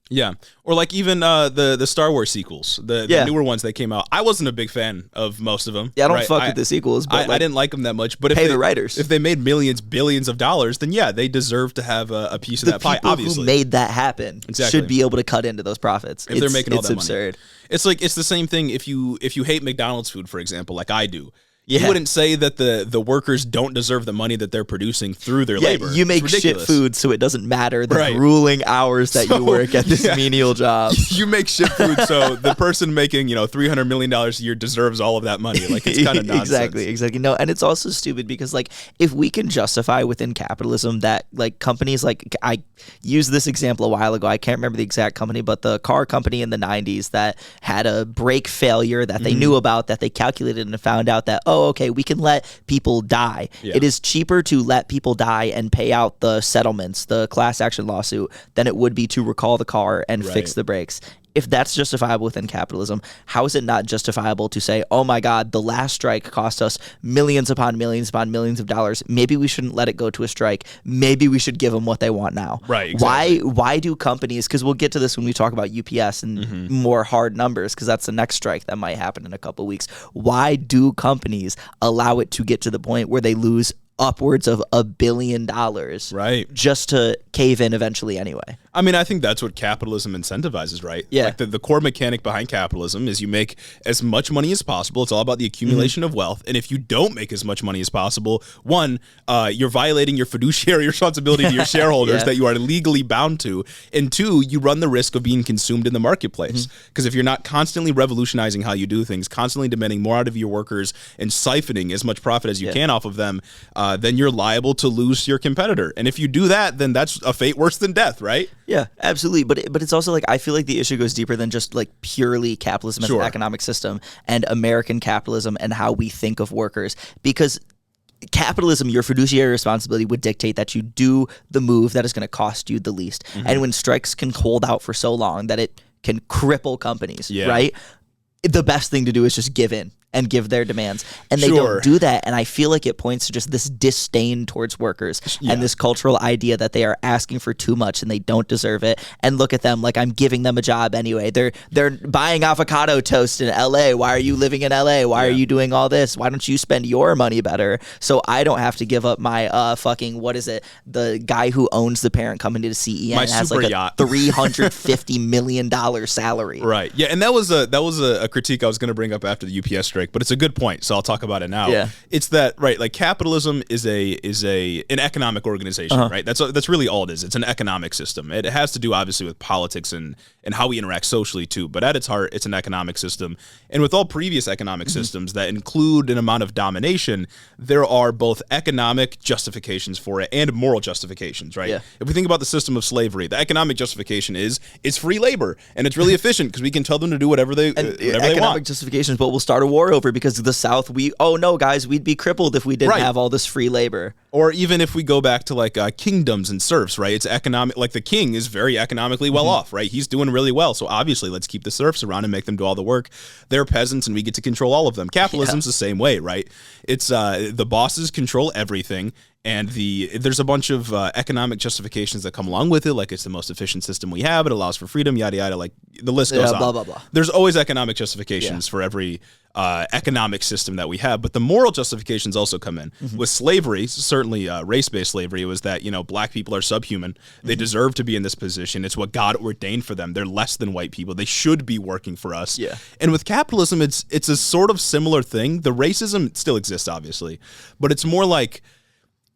Or like even the Star Wars sequels, the newer ones that came out. I wasn't a big fan of most of them. I don't fuck with the sequels, but I didn't like them that much. But the writers. If they made millions, billions of dollars, then they deserve to have a piece of that pie. Obviously, the people who made that happen should be able to cut into those profits. If they're making all that absurd. Money. It's like, it's the same thing if you hate McDonald's food, for example, like I do. You wouldn't say that the workers don't deserve the money that they're producing through their labor. You make shit food, so it doesn't matter the grueling hours that you work at this menial job. You make shit food, so the person making $300 million a year deserves all of that money. Like, it's kind of nonsense. Exactly. No, and it's also stupid because like if we can justify within capitalism that like companies, like I used this example a while ago. I can't remember the exact company, but the car company in the 90s that had a brake failure that they knew about, that they calculated and found out that okay, we can let people die. It is cheaper to let people die and pay out the settlements, the class action lawsuit, than it would be to recall the car and fix the brakes. If that's justifiable within capitalism, how is it not justifiable to say, oh my God, the last strike cost us millions upon millions of dollars. Maybe we shouldn't let it go to a strike. Maybe we should give them what they want now. Exactly. Why do companies, because we'll get to this when we talk about UPS and more hard numbers, because that's the next strike that might happen in a couple of weeks. Why do companies allow it to get to the point where they lose upwards of $1 billion just to cave in eventually anyway? I mean, I think that's what capitalism incentivizes, right? Yeah. Like the core mechanic behind capitalism is you make as much money as possible. It's all about the accumulation of wealth. And if you don't make as much money as possible, one, you're violating your fiduciary responsibility to your shareholders that you are legally bound to. And two, you run the risk of being consumed in the marketplace. Because if you're not constantly revolutionizing how you do things, constantly demanding more out of your workers and siphoning as much profit as you can off of them, then you're liable to lose your competitor. And if you do that, then that's a fate worse than death, right? Yeah, absolutely. But it's also like, I feel like the issue goes deeper than just like purely capitalism as an economic system and American capitalism and how we think of workers. Because capitalism, your fiduciary responsibility would dictate that you do the move that is going to cost you the least. And when strikes can hold out for so long that it can cripple companies, right? The best thing to do is just give in and give their demands. And they don't do that. And I feel like it points to just this disdain towards workers and this cultural idea that they are asking for too much and they don't deserve it. And look at them like I'm giving them a job anyway. They're buying avocado toast in LA. Why are you living in LA? Why are you doing all this? Why don't you spend your money better so I don't have to give up my fucking, what is it? The guy who owns the parent company to CEN my has super like yacht. a $350 million salary. Right. Yeah, and that was a critique I was going to bring up after the UPS strike, but it's a good point, so I'll talk about it now. Yeah. It's that, right, like capitalism is an economic organization, right? That's really all it is. It's an economic system. It has to do obviously with politics and how we interact socially too, but at its heart, it's an economic system. And with all previous economic systems that include an amount of domination, there are both economic justifications for it and moral justifications, right? Yeah. If we think about the system of slavery, the economic justification is it's free labor and it's really efficient because we can tell them to do whatever they want. Justifications, but we'll start a war over because the South, we'd be crippled if we didn't have all this free labor. Or even if we go back to like kingdoms and serfs, right? It's economic, like the king is very economically well off, right? He's doing really well. So obviously let's keep the serfs around and make them do all the work. They're peasants and we get to control all of them. Capitalism's the same way, right? It's the bosses control everything. And there's a bunch of economic justifications that come along with it, like it's the most efficient system we have, it allows for freedom, yada, yada, like the list goes on. Blah, blah, blah. There's always economic justifications for every economic system that we have, but the moral justifications also come in. With slavery, certainly race-based slavery, it was that, black people are subhuman. They deserve to be in this position. It's what God ordained for them. They're less than white people. They should be working for us. Yeah. And with capitalism, it's a sort of similar thing. The racism still exists, obviously, but it's more like,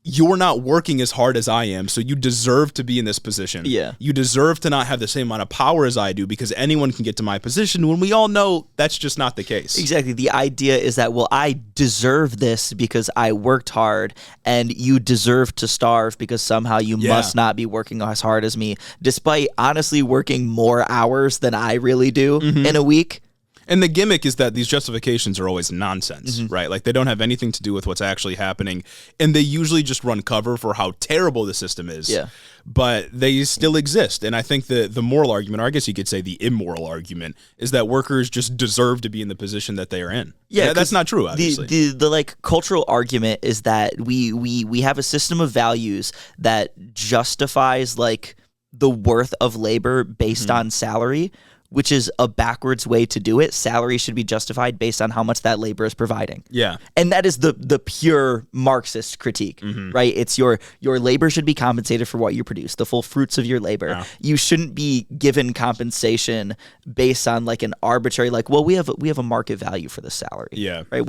you're not working as hard as I am, so you deserve to be in this position. Yeah. You deserve to not have the same amount of power as I do because anyone can get to my position when we all know that's just not the case. Exactly. The idea is that, well, I deserve this because I worked hard, and you deserve to starve because somehow you must not be working as hard as me, despite honestly working more hours than I really do in a week. And the gimmick is that these justifications are always nonsense, right? Like they don't have anything to do with what's actually happening. And they usually just run cover for how terrible the system is. Yeah. But they still exist. And I think the moral argument, or I guess you could say the immoral argument, is that workers just deserve to be in the position that they are in. Yeah, that's not true, obviously. The like cultural argument is that we have a system of values that justifies like the worth of labor based on salary, which is a backwards way to do it. Salary should be justified based on how much that labor is providing. Yeah. And that is the pure Marxist critique, right? It's your labor should be compensated for what you produce, the full fruits of your labor. Yeah. You shouldn't be given compensation based on like an arbitrary, like, well, we have a market value for the salary. Yeah. Right?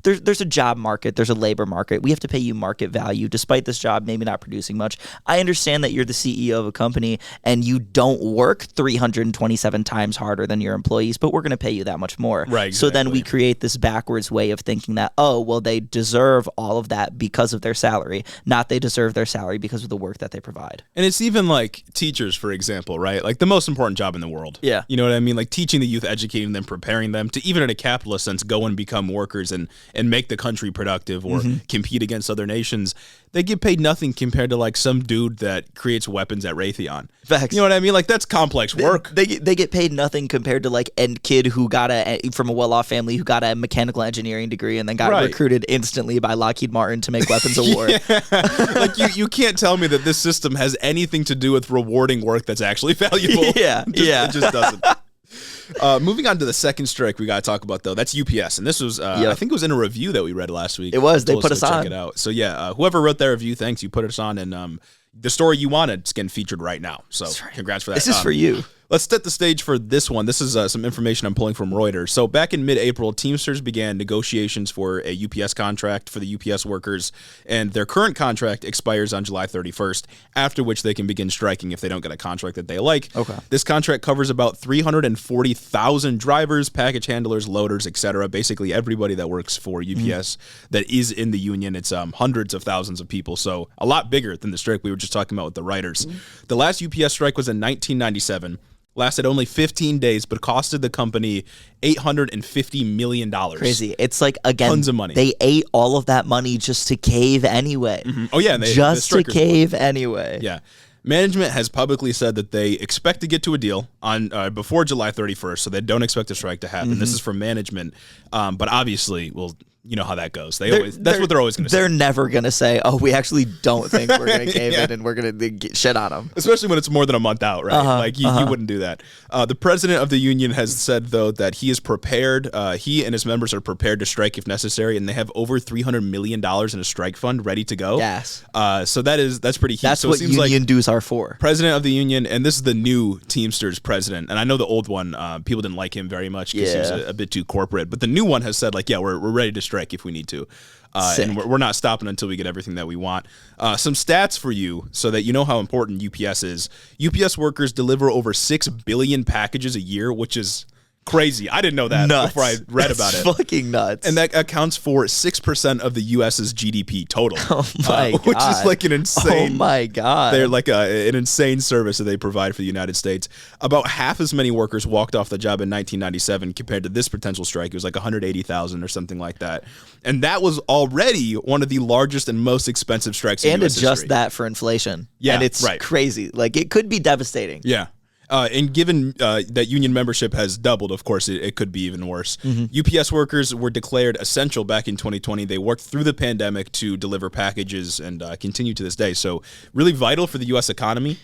There's a job market, there's a labor market. We have to pay you market value despite this job maybe not producing much. I understand that you're the CEO of a company and you don't work 327 times harder than your employees, but we're going to pay you that much more. Right. Exactly. So then we create this backwards way of thinking that, oh, well, they deserve all of that because of their salary, not they deserve their salary because of the work that they provide. And it's even like teachers, for example, right? Like the most important job in the world. Yeah. You know what I mean? Like teaching the youth, educating them, preparing them to, even in a capitalist sense, go and become workers and make the country productive or compete against other nations. They get paid nothing compared to like some dude that creates weapons at Raytheon. Facts. You know what I mean? Like that's complex work. They get paid nothing compared to like a kid who got from a well-off family who got a mechanical engineering degree and then got recruited instantly by Lockheed Martin to make weapons of war. Like you can't tell me that this system has anything to do with rewarding work that's actually valuable. It just doesn't. Moving on to the second strike we got to talk about, though. That's UPS. And this was, I think it was in a review that we read last week. It was. They put us on. Check it out. So, yeah, whoever wrote that review, thanks. You put us on. And, the story you wanted is getting featured right now. So congrats for that. This is for you. Let's set the stage for this one. This is some information I'm pulling from Reuters. So back in mid-April, Teamsters began negotiations for a UPS contract for the UPS workers, and their current contract expires on July 31st, after which they can begin striking if they don't get a contract that they like. Okay. This contract covers about 340,000 drivers, package handlers, loaders, etc. Basically everybody that works for UPS that is in the union. It's hundreds of thousands of people, so a lot bigger than the strike we were just talking about with the writers. The last UPS strike was in 1997. Lasted only 15 days, but costed the company $850 million. Crazy. It's like, again, tons of money. They ate all of that money just to cave anyway. Oh, yeah. Just to cave anyway. Yeah. Management has publicly said that they expect to get to a deal on before July 31st, so they don't expect a strike to happen. This is from management. But obviously, well, you know how that goes. That's what they're always going to say. They're never going to say, oh, we actually don't think we're going to cave in and we're going to get shit on them. Especially when it's more than a month out, right? Like, you wouldn't do that. The president of the union has said, though, that he is prepared. He and his members are prepared to strike if necessary, and they have over $300 million in a strike fund ready to go. Yes. So that's pretty huge. That's so what union dues are for. President of the union, and this is the new Teamsters president, and I know the old one, people didn't like him very much because he was a bit too corporate, but the new one has said, like, yeah, we're ready to strike if we need to. And we're not stopping until we get everything that we want. Some stats for you so that you know how important UPS is. UPS workers deliver over 6 billion packages a year, which is crazy. I didn't know that before I read about it. Fucking nuts. And that accounts for 6% of the U.S.'s GDP total. Oh my God. Which is like an insane. Oh my God. They're like an insane service that they provide for the United States. About half as many workers walked off the job in 1997 compared to this potential strike. It was like 180,000 or something like that. And that was already one of the largest and most expensive strikes in U.S. history. And adjust that for inflation. Yeah, and it's crazy. Like, it could be devastating. Yeah. And given that union membership has doubled, of course, it could be even worse. UPS workers were declared essential back in 2020. They worked through the pandemic to deliver packages and continue to this day. So really vital for the U.S. economy,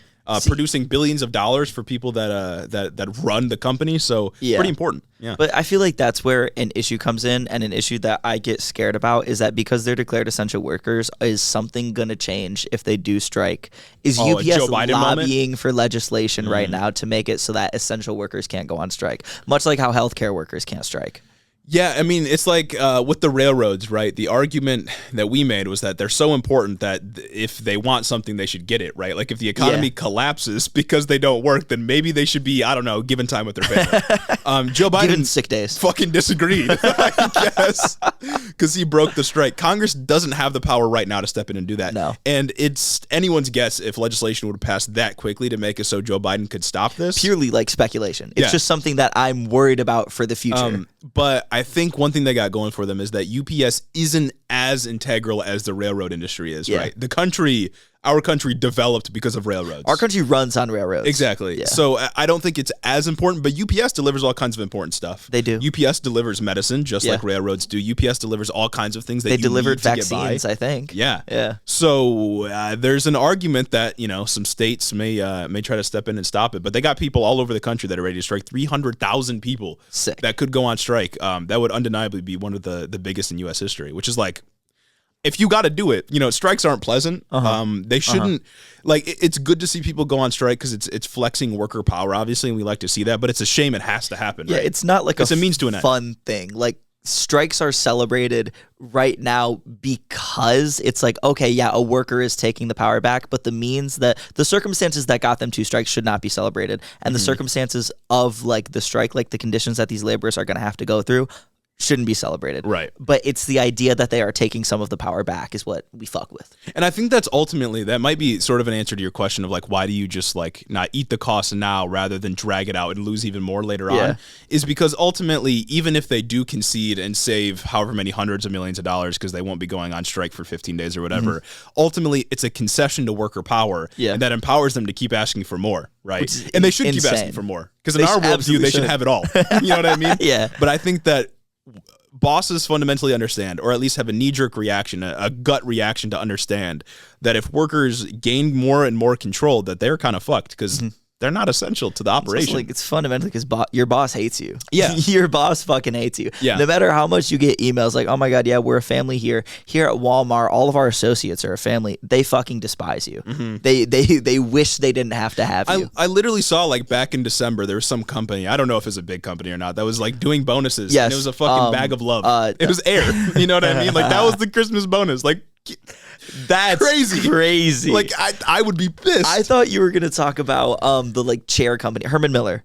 producing billions of dollars for people that run the company. So pretty important. Yeah. But I feel like that's where an issue comes in, and an issue that I get scared about is that because they're declared essential workers, is something going to change if they do strike? Is UPS lobbying for legislation right now to make it so that essential workers can't go on strike? Much like how healthcare workers can't strike. Yeah, I mean, it's like with the railroads, right? The argument that we made was that they're so important that if they want something, they should get it, right? Like, if the economy collapses because they don't work, then maybe they should be, I don't know, given time with their family. Joe Biden given sick days. Fucking disagreed, I guess, because he broke the strike. Congress doesn't have the power right now to step in and do that. No. And it's anyone's guess if legislation would pass that quickly to make it so Joe Biden could stop this. Purely like speculation. It's just something that I'm worried about for the future. But I think one thing they got going for them is that UPS isn't as integral as the railroad industry is, right? Our country developed because of railroads. Our country runs on railroads. Exactly. Yeah. So I don't think it's as important, but UPS delivers all kinds of important stuff. They do. UPS delivers medicine just like railroads do. UPS delivers all kinds of things that they you delivered need to vaccines, get by. I think. Yeah. Yeah. So there's an argument that, some states may try to step in and stop it, but they got people all over the country that are ready to strike. 300,000 people that could go on strike. That would undeniably be one of the biggest in U.S. history, which is like, if you got to do it, strikes aren't pleasant. They shouldn't it's good to see people go on strike because it's flexing worker power, obviously, and we like to see that, but it's a shame it has to happen. Yeah, right? It's not like a means to an end. Fun thing. Like, strikes are celebrated right now because it's like, okay, yeah, a worker is taking the power back, but the circumstances that got them to strike should not be celebrated. And the circumstances of like the strike, like the conditions that these laborers are going to have to go through, shouldn't be celebrated. Right. But it's the idea that they are taking some of the power back is what we fuck with. And I think that's ultimately, that might be sort of an answer to your question of like, why do you just like not eat the cost now rather than drag it out and lose even more later on, is because ultimately, even if they do concede and save however many hundreds of millions of dollars because they won't be going on strike for 15 days or whatever, ultimately it's a concession to worker power and that empowers them to keep asking for more, right? And they should keep asking for more because in our worldview, they should have it all. You know what I mean? Yeah. But I think that bosses fundamentally understand, or at least have a knee-jerk reaction, a gut reaction to understand that if workers gain more and more control, that they're kind of fucked because they're not essential to the operation. It's fundamentally because your boss hates you. Yeah. Your boss fucking hates you. Yeah. No matter how much you get emails like, oh my God, yeah, we're a family here. Here at Walmart, all of our associates are a family. They fucking despise you. They wish they didn't have to have you. I literally saw like back in December, there was some company, I don't know if it's a big company or not, that was like doing bonuses. Yes. And it was a fucking bag of love. It was air. You know what I mean? Like that was the Christmas bonus. Like that's crazy. Like I would be pissed. I thought you were gonna talk about the like chair company, Herman Miller.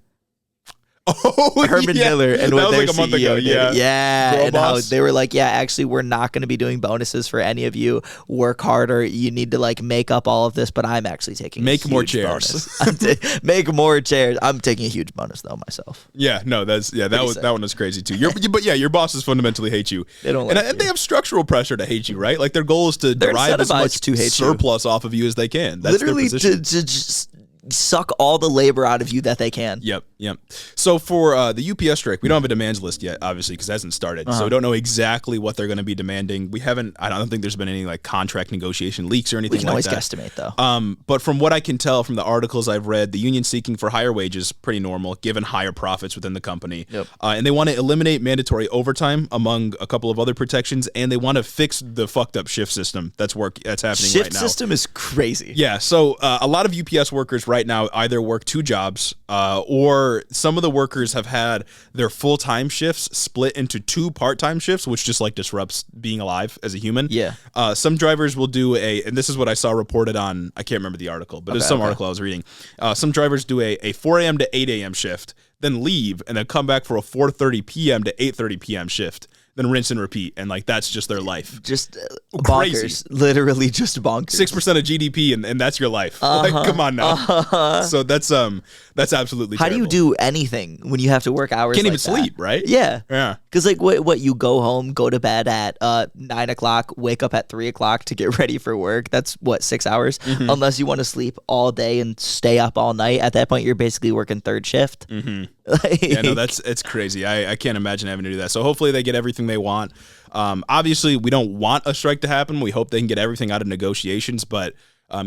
Oh, Herman Miller and what their CEO did. Yeah, Girl and boss. how they were like, yeah, actually, we're not going to be doing bonuses for any of you. Work harder. You need to like make up all of this, but I'm actually taking make a more huge chairs. bonus. Make more chairs. I'm taking a huge bonus though myself. Yeah, no, that one was crazy too. But yeah, your bosses fundamentally hate you. They don't like and they have structural pressure to hate you, right? Like their goal is to derive as much surplus off of you as they can. That's literally their position. to just suck all the labor out of you that they can. Yep. So for the UPS strike, we don't have a demands list yet, obviously, because it hasn't started. So we don't know exactly what they're going to be demanding. I don't think there's been any like contract negotiation leaks or anything like that. We can always guesstimate though. But from what I can tell from the articles I've read, the union's seeking for higher wages, pretty normal, given higher profits within the company. Yep. And they want to eliminate mandatory overtime, among a couple of other protections, and they want to fix the fucked up shift system that's happening right now. Shift system is crazy. Yeah, so a lot of UPS workers right now either work two jobs, or some of the workers have had their full-time shifts split into two part-time shifts, which just like disrupts being alive as a human. Yeah. Some drivers will do and this is what I saw reported on, I can't remember the article, but it's some article I was reading. Some drivers do a 4 a.m. to 8 a.m. shift, then leave, and then come back for a 4:30 p.m. to 8:30 p.m. shift. Then rinse and repeat, and like that's just their life. Just crazy. Bonkers. Literally just bonkers. 6% of GDP, and that's your life. Like, come on now. So that's absolutely. How terrible. do you do anything when you have to work hours? Can't like even sleep, right? Yeah. Yeah. Because like what you go home, go to bed at 9 o'clock, wake up at 3 o'clock to get ready for work. That's what, 6 hours? Mm-hmm. Unless you want to sleep all day and stay up all night. At that point, you're basically working third shift. Mm-hmm. Yeah, no, it's crazy. I can't imagine having to do that. So hopefully they get everything they want. Obviously, we don't want a strike to happen. We hope they can get everything out of negotiations. But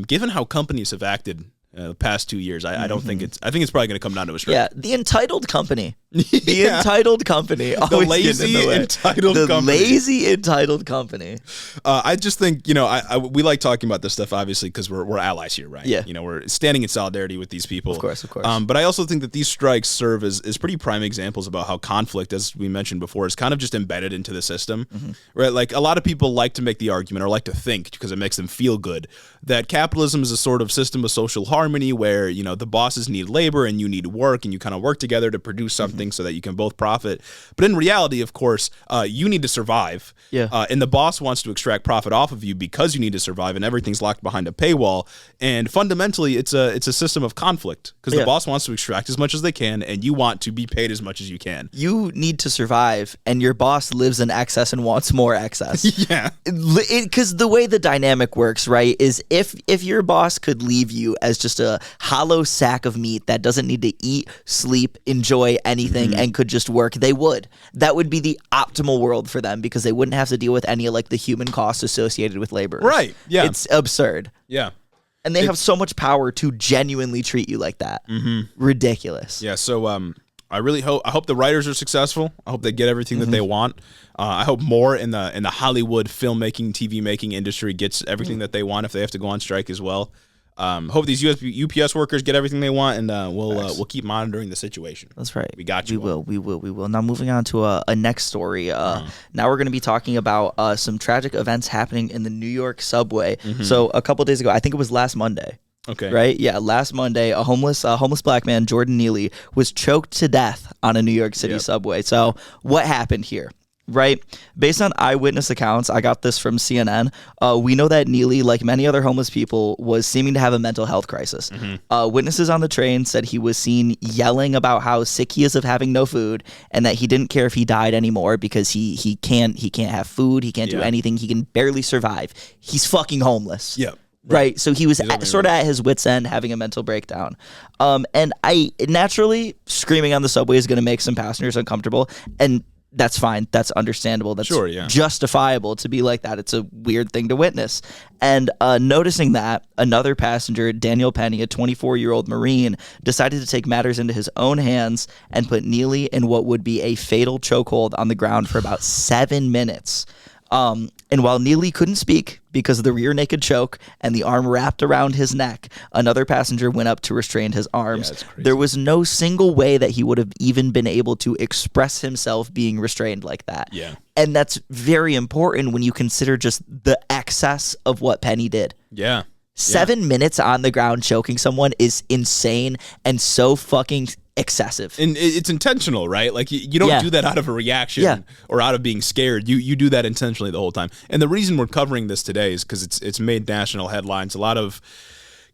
given how companies have acted the past 2 years, I don't think I think it's probably going to come down to a strike. Yeah, the entitled company. The entitled company. The lazy entitled company. The lazy entitled company. I just think, we like talking about this stuff, obviously, because we're allies here, right? Yeah. We're standing in solidarity with these people. Of course. But I also think that these strikes serve as pretty prime examples about how conflict, as we mentioned before, is kind of just embedded into the system, right? Like a lot of people like to make the argument or like to think, because it makes them feel good, that capitalism is a sort of system of social harmony where, the bosses need labor and you need work and you kind of work together to produce something so that you can both profit. But in reality, of course, you need to survive. Yeah. And the boss wants to extract profit off of you because you need to survive, and everything's locked behind a paywall. And fundamentally, it's a system of conflict because the boss wants to extract as much as they can, and you want to be paid as much as you can. You need to survive, and your boss lives in excess and wants more excess. Yeah. Because the way the dynamic works, right, is if your boss could leave you as just a hollow sack of meat that doesn't need to eat, sleep, enjoy anything, and could just work, they would. That would be the optimal world for them because they wouldn't have to deal with any of like the human costs associated with labor. Right. Yeah. It's absurd. Yeah. And they have so much power to genuinely treat you like that. Ridiculous. Yeah. So I hope the writers are successful. I hope they get everything that they want. I hope more in the Hollywood filmmaking, TV making industry gets everything that they want if they have to go on strike as well. Hope these UPS workers get everything they want, and we'll keep monitoring the situation. That's right. We got you. We will. Now moving on to a next story. Now we're going to be talking about some tragic events happening in the New York subway. So a couple days ago, I think it was last Monday. Okay. Right? Yeah, last Monday, a homeless black man, Jordan Neely, was choked to death on a New York City subway. So what happened here? Right? Based on eyewitness accounts, I got this from CNN. We know that Neely, like many other homeless people, was seeming to have a mental health crisis. Witnesses on the train said he was seen yelling about how sick he is of having no food, and that he didn't care if he died anymore because he can't have food, he can't do anything, he can barely survive. He's fucking homeless. Yeah. Right. So he was sort of at his wit's end, having a mental breakdown. And I naturally, screaming on the subway is going to make some passengers uncomfortable. And that's fine. That's understandable. That's justifiable to be like that. It's a weird thing to witness. And noticing that, another passenger, Daniel Penny, a 24-year-old Marine, decided to take matters into his own hands and put Neely in what would be a fatal chokehold on the ground for about 7 minutes. And while Neely couldn't speak because of the rear naked choke and the arm wrapped around his neck, another passenger went up to restrain his arms. There was no single way that he would have even been able to express himself being restrained like that. Yeah. And that's very important when you consider just the excess of what Penny did. Yeah. 7 minutes on the ground choking someone is insane and so fucking excessive. And it's intentional, right? Like you don't do that out of a reaction or out of being scared. You do that intentionally the whole time. And the reason we're covering this today is because it's made national headlines. A lot of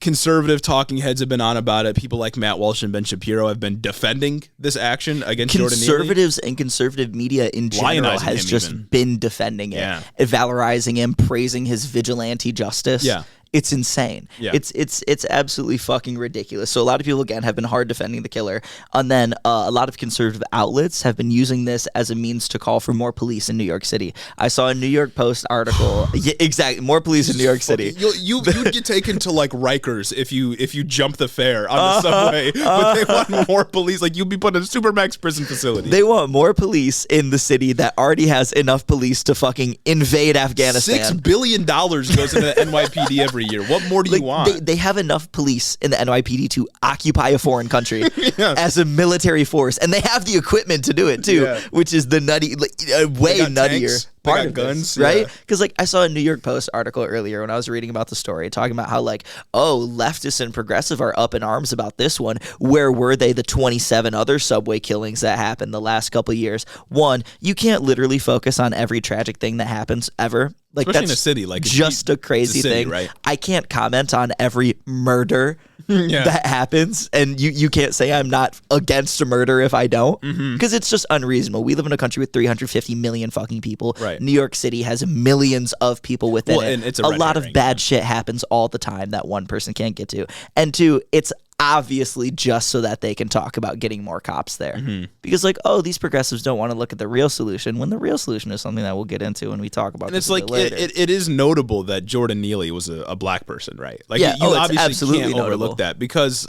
conservative talking heads have been on about it. People like Matt Walsh and Ben Shapiro have been defending this action against Jordan Neely. Conservatives and conservative media in general has just been defending it, valorizing him, praising his vigilante justice. Yeah. It's insane. Yeah. It's absolutely fucking ridiculous. So a lot of people, again, have been hard defending the killer. And then a lot of conservative outlets have been using this as a means to call for more police in New York City. I saw a New York Post article. Exactly. More police in New York City. You'd get taken to like Rikers if you jump the fare on the subway. But they want more police. Like you'd be put in a Supermax prison facility. They want more police in the city that already has enough police to fucking invade Afghanistan. $6 billion goes into the NYPD every year. What more do you want? They have enough police in the NYPD to occupy a foreign country as a military force, and they have the equipment to do it too, which is the nutty, way nuttier part of guns, right? Because like I saw a New York Post article earlier when I was reading about the story, talking about how like, oh, leftists and progressive are up in arms about this one. Where were they the 27 other subway killings that happened the last couple of years? One, you can't literally focus on every tragic thing that happens ever. Like especially that's in a city, like just a crazy thing. Right? I can't comment on every murder that happens, and you can't say I'm not against a murder if I don't, because it's just unreasonable. We live in a country with 350 million fucking people. Right. New York City has millions of people within it. And it's a lot of bad shit happens all the time that one person can't get to. And two, it's obviously just so that they can talk about getting more cops there. Because like, oh, these progressives don't want to look at the real solution, when the real solution is something that we'll get into when we talk about and this it's like it is notable that Jordan Neely was a black person, right? Like you obviously can't overlook that, because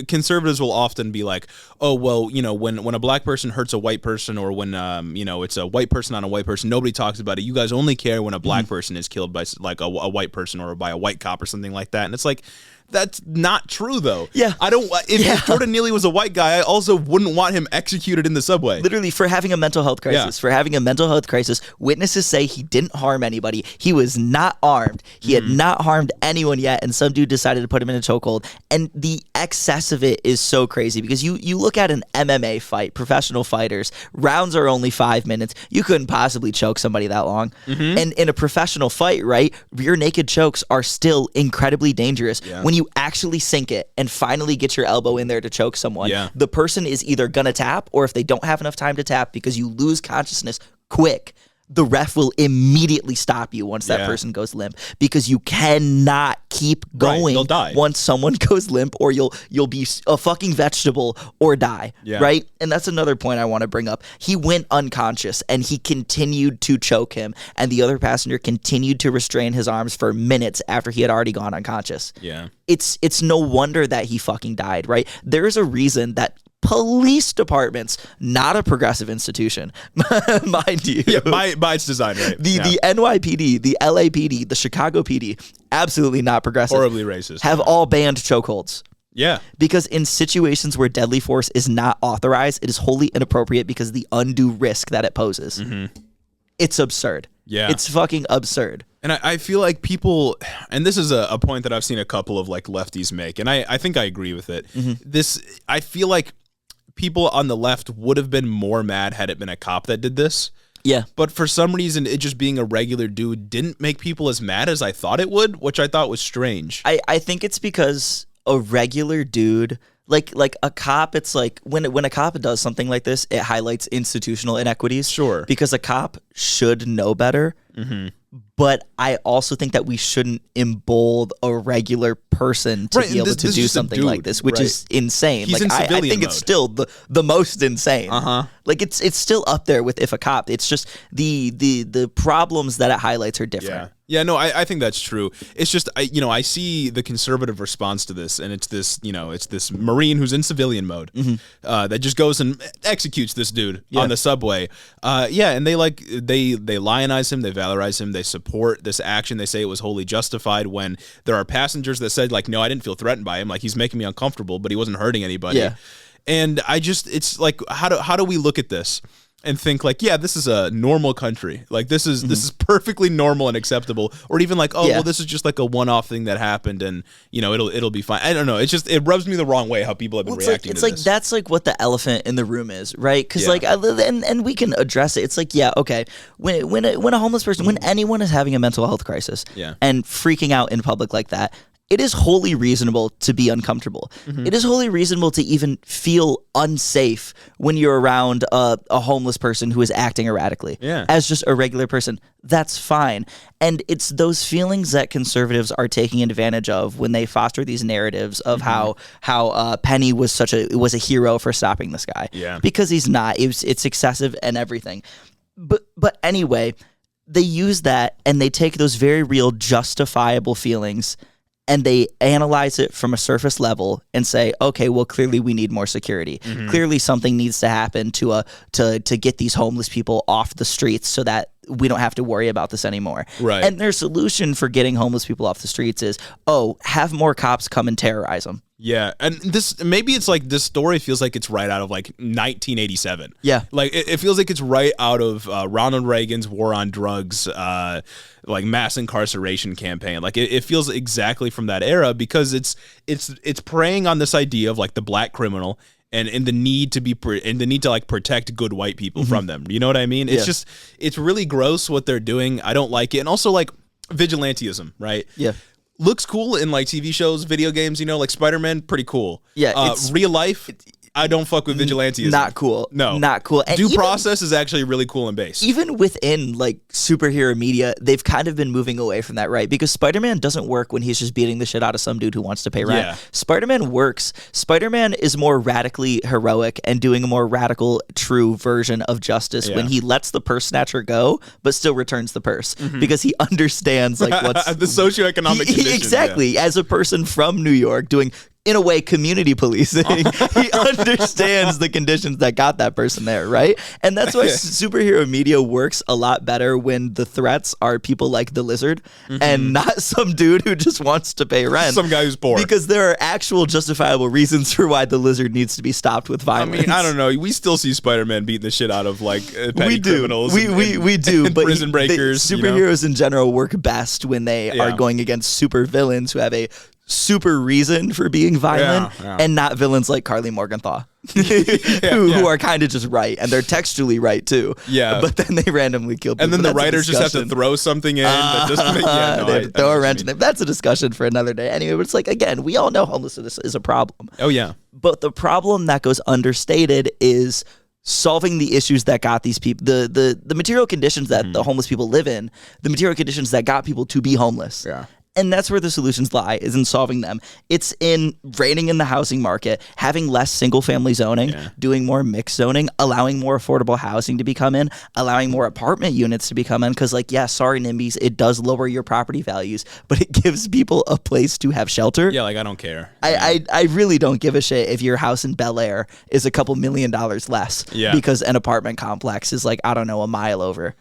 conservatives will often be like, oh well, you know, when a black person hurts a white person, or when you know, it's a white person on a white person, nobody talks about it. You guys only care when a black person is killed by like a white person or by a white cop or something like that. And it's like, that's not true, though. Yeah. I don't. If Jordan Neely was a white guy, I also wouldn't want him executed in the subway. Literally, for having a mental health crisis. For having a mental health crisis, witnesses say he didn't harm anybody. He was not armed. He had not harmed anyone yet, and some dude decided to put him in a chokehold. And the excess of it is so crazy, because you look at an MMA fight, professional fighters, rounds are only 5 minutes. You couldn't possibly choke somebody that long. And in a professional fight, right, rear naked chokes are still incredibly dangerous. When you actually sink it and finally get your elbow in there to choke someone, the person is either gonna tap, or if they don't have enough time to tap because you lose consciousness quick, the ref will immediately stop you once that person goes limp, because you cannot keep going. They'll die once someone goes limp, or you'll be a fucking vegetable or die. Right? And that's another point I want to bring up. He went unconscious and he continued to choke him, and the other passenger continued to restrain his arms for minutes after he had already gone unconscious. It's no wonder that he fucking died, right? There's a reason that police departments, not a progressive institution, mind you. By its design, right? The NYPD, the LAPD, the Chicago PD, absolutely not progressive. Horribly racist. Have all banned chokeholds. Yeah. Because in situations where deadly force is not authorized, it is wholly inappropriate because of the undue risk that it poses. It's absurd. Yeah. It's fucking absurd. And I feel like people, and this is a point that I've seen a couple of like lefties make, and I think I agree with it. I feel like people on the left would have been more mad had it been a cop that did this. Yeah. But for some reason, it just being a regular dude didn't make people as mad as I thought it would, which I thought was strange. I think it's because a regular dude, like a cop, it's like when a cop does something like this, it highlights institutional inequities. Sure. Because a cop should know better. But I also think that we shouldn't embolden a regular person to be able to do something like this, which is insane. He's like in I civilian think it's still the most insane. Like it's still up there with if a cop. It's just the problems that it highlights are different. Yeah, no, I think that's true. It's just, I see the conservative response to this, and it's this, it's this Marine who's in civilian mode that just goes and executes this dude on the subway. And they lionize him, they valorize him, they support this action. They say it was wholly justified when there are passengers that said, like, no, I didn't feel threatened by him. Like, he's making me uncomfortable, but he wasn't hurting anybody. Yeah. And it's like, how do we look at this and think like, yeah, this is a normal country. Like this is perfectly normal and acceptable. Or even like, well, this is just like a one-off thing that happened, and it'll be fine. I don't know. It's just, it rubs me the wrong way how people have been reacting to this. It's like that's like what the elephant in the room is, right? Because like, and we can address it. It's like, okay, when a homeless person, when anyone is having a mental health crisis, and freaking out in public like that, it is wholly reasonable to be uncomfortable. It is wholly reasonable to even feel unsafe when you're around a homeless person who is acting erratically. As just a regular person, that's fine. And it's those feelings that conservatives are taking advantage of when they foster these narratives of how Penny was a hero for stopping this guy. Because he's not. It's excessive and everything. But anyway, they use that and they take those very real justifiable feelings and they analyze it from a surface level and say, okay, well, clearly we need more security. Clearly something needs to happen to get these homeless people off the streets so that we don't have to worry about this anymore. Right. And their solution for getting homeless people off the streets is, have more cops come and terrorize them. Yeah, and it's like this story feels like it's right out of like 1987. Yeah, like it feels like it's right out of Ronald Reagan's war on drugs, like mass incarceration campaign. Like it feels exactly from that era because it's preying on this idea of like the black criminal and the need to like protect good white people from them. You know what I mean? It's it's really gross what they're doing. I don't like it, and also like vigilantism, right? Yeah. Looks cool in like TV shows, video games, like Spider-Man, pretty cool. Yeah, real life, I don't fuck with vigilantism. Not cool. No. Not cool. And Due process is actually really cool and base. Even within like superhero media, they've kind of been moving away from that, right? Because Spider-Man doesn't work when he's just beating the shit out of some dude who wants to pay rent. Yeah. Spider-Man works. Spider-Man is more radically heroic and doing a more radical, true version of justice when he lets the purse snatcher go, but still returns the purse because he understands like what's the socioeconomic conditions. Exactly. As a person from New York doing, in a way, community policing. He understands the conditions that got that person there, right? And that's why superhero media works a lot better when the threats are people like the Lizard and not some dude who just wants to pay rent. Some guy who's poor. Because there are actual justifiable reasons for why the Lizard needs to be stopped with violence. I mean, I don't know. We still see Spider-Man beating the shit out of like petty criminals. We do. But prison breakers. Superheroes in general work best when they are going against super villains who have a super reason for being violent and not villains like Carly Morgenthau who are kind of just right, and they're textually right too, but then they randomly kill people. And then the writers just have to throw something in that doesn't throw a wrench in it. That's a discussion for another day anyway. But it's like, again, we all know homelessness is a problem. But the problem that goes understated is solving the issues that got these people, the material conditions that the homeless people live in, the material conditions that got people to be homeless. And that's where the solutions lie, is in solving them. It's in reining in the housing market, having less single-family zoning, doing more mixed zoning, allowing more affordable housing to become in, allowing more apartment units to become in. Because, like, sorry, NIMBYs, it does lower your property values, but it gives people a place to have shelter. Yeah, like, I don't care. I really don't give a shit if your house in Bel Air is a couple $1 million less because an apartment complex is, like, I don't know, a mile over.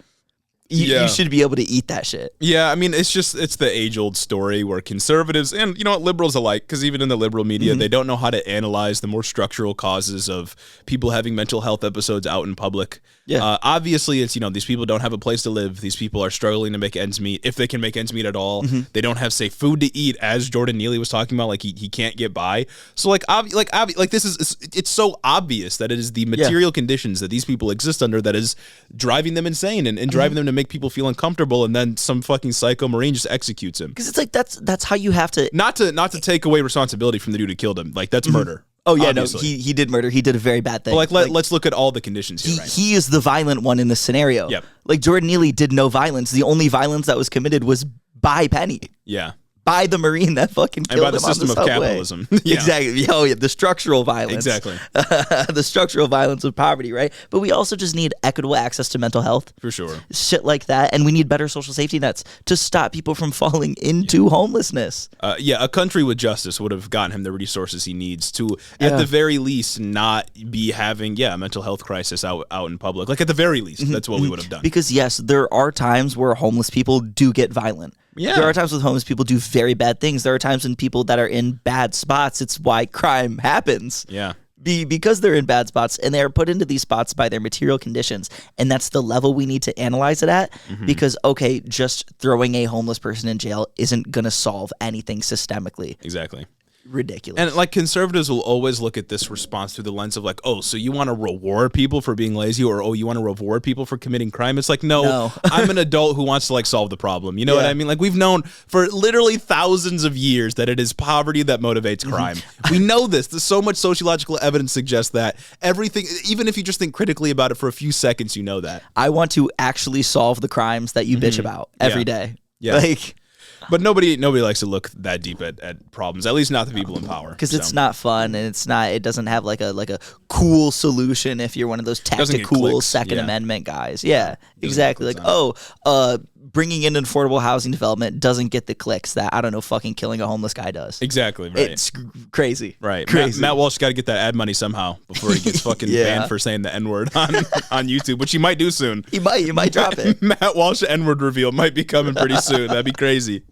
You should be able to eat that shit. Yeah, I mean, it's the age-old story where conservatives and, liberals alike, because even in the liberal media, they don't know how to analyze the more structural causes of people having mental health episodes out in public. Obviously, it's, these people don't have a place to live. These people are struggling to make ends meet, if they can make ends meet at all. They don't have safe food to eat, as Jordan Neely was talking about. Like, he can't get by. So, it's so obvious that it is the material conditions that these people exist under that is driving them insane and driving them to make people feel uncomfortable, and then some fucking psycho Marine just executes him. Because it's like that's how you have to not to take away responsibility from the dude who killed him. Like, that's murder. Oh yeah, obviously. no, he did murder. He did a very bad thing. But let's look at all the conditions here. Right? He is the violent one in this scenario. Yep. Like Jordan Neely did no violence. The only violence that was committed was by Penny. Yeah. By the Marine that fucking killed him on the subway. And by the system of capitalism. Yeah. Exactly. Oh, yeah, the structural violence. Exactly. The structural violence of poverty, right? But we also just need equitable access to mental health. For sure. Shit like that. And we need better social safety nets to stop people from falling into homelessness. A country with justice would have gotten him the resources he needs to, at the very least, not be having, a mental health crisis out in public. Like, at the very least, that's what we would have done. Because, yes, there are times where homeless people do get violent. Yeah. There are times when homeless people do very bad things. There are times when people that are in bad spots, it's why crime happens. Yeah. Because they're in bad spots, and they are put into these spots by their material conditions. And that's the level we need to analyze it at. Because, okay, just throwing a homeless person in jail isn't going to solve anything systemically. Exactly. Ridiculous. And like conservatives will always look at this response through the lens of like, oh, so you want to reward people for being lazy, or oh, you want to reward people for committing crime? It's like, no. I'm an adult who wants to like solve the problem. You know what I mean? Like, we've known for literally thousands of years that it is poverty that motivates crime. We know this. There's so much sociological evidence suggests that everything, even if you just think critically about it for a few seconds, you know that. I want to actually solve the crimes that you bitch about every day. Yeah. Like, but nobody likes to look that deep at problems, at least not the people in power. Because it's not fun, and it doesn't have like a cool solution if you're one of those tactical Second Amendment guys. Yeah, exactly. Like, bringing in an affordable housing development doesn't get the clicks that, I don't know, fucking killing a homeless guy does. Exactly, right. It's crazy. Right. Crazy. Matt Walsh got to get that ad money somehow before he gets fucking banned for saying the N-word on YouTube, which he might do soon. He might drop it. Matt Walsh N-word reveal might be coming pretty soon. That'd be crazy.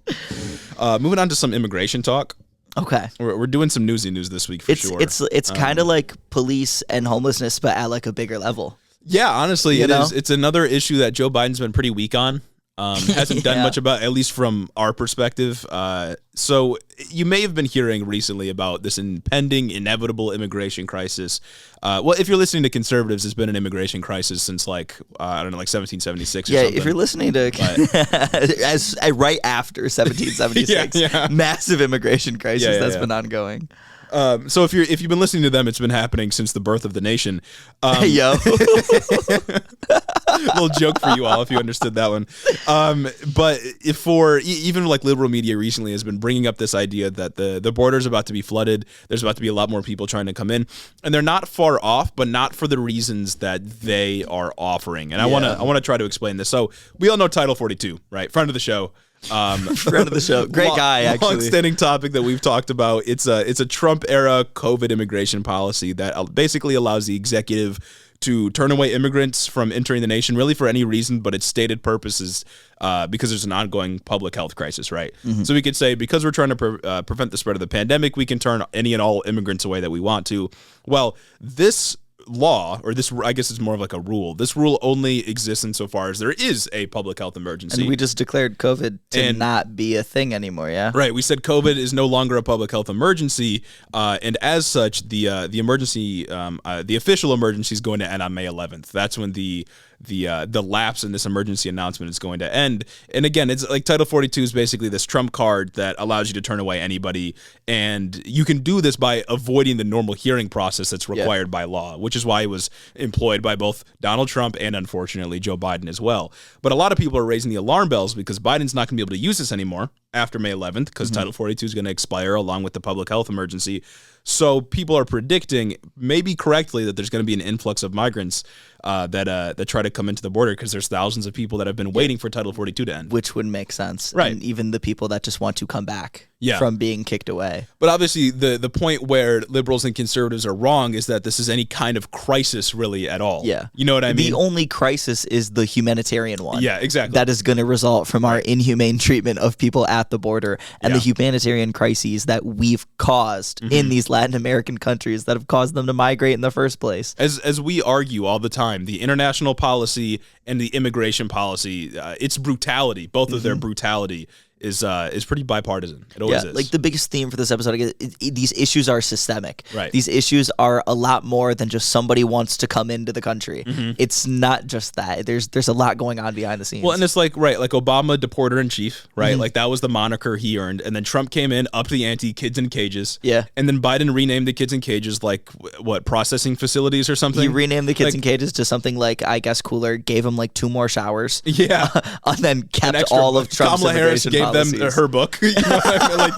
Moving on to some immigration talk. Okay. We're doing some newsy news this week for sure. It's kind of like police and homelessness, but at like a bigger level. Yeah, honestly, it is. It's another issue that Joe Biden's been pretty weak on. Hasn't done much about, at least from our perspective. So you may have been hearing recently about this impending, inevitable immigration crisis. Well, if you're listening to conservatives, it's been an immigration crisis since like 1776 or something. Yeah, if you're listening to as right after 1776, massive immigration crisis that's been ongoing. So if you've been listening to them, it's been happening since the birth of the nation. Yo. Little joke for you all if you understood that one. But even like liberal media recently has been bringing up this idea that the border's about to be flooded. There's about to be a lot more people trying to come in, and they're not far off, but not for the reasons that they are offering. And I want to try to explain this. So we all know Title 42, right? Friend of the show. Friend of the show, great guy. Actually, long-standing topic that we've talked about. It's a Trump era COVID immigration policy that basically allows the executive to turn away immigrants from entering the nation, really for any reason, but its stated purpose is because there's an ongoing public health crisis, right? So we could say, because we're trying to prevent the spread of the pandemic, we can turn any and all immigrants away that we want to. Well, this law, or this, I guess it's more of like a rule. This rule only exists insofar as there is a public health emergency. And we just declared COVID to not be a thing anymore, yeah? Right. We said COVID is no longer a public health emergency, and as such, the emergency, the official emergency is going to end on May 11th. That's when the lapse in this emergency announcement is going to end. And again, it's like Title 42 is basically this trump card that allows you to turn away anybody, and you can do this by avoiding the normal hearing process that's required by law, which is why it was employed by both Donald Trump and, unfortunately, Joe Biden as well. But a lot of people are raising the alarm bells because Biden's not going to be able to use this anymore after May 11th because Title 42 is going to expire along with the public health emergency. So people are predicting, maybe correctly, that there's going to be an influx of migrants that try to come into the border because there's thousands of people that have been waiting for Title 42 to end. Which would make sense. Right. And even the people that just want to come back from being kicked away. But obviously the point where liberals and conservatives are wrong is that this is any kind of crisis really at all. Yeah. You know what I mean? The only crisis is the humanitarian one. Yeah, exactly. That is going to result from our inhumane treatment of people at the border and the humanitarian crises that we've caused in these Latin American countries that have caused them to migrate in the first place. As we argue all the time, the international policy and the immigration policy, its brutality, both of their brutality, is pretty bipartisan. It always is. Like the biggest theme for this episode, these issues are systemic. Right. These issues are a lot more than just somebody wants to come into the country. It's not just that. There's a lot going on behind the scenes. Well, and it's like, right, like Obama, deporter in chief, right? Like that was the moniker he earned. And then Trump came in, upped the ante, kids in cages. Yeah. And then Biden renamed the kids in cages like, what, processing facilities or something? He renamed the kids in cages to something like, I guess, cooler, gave them like 2 more showers. Yeah. And then kept all of Trump's Kamala Harris gave policies. them her book. You know what I mean? Like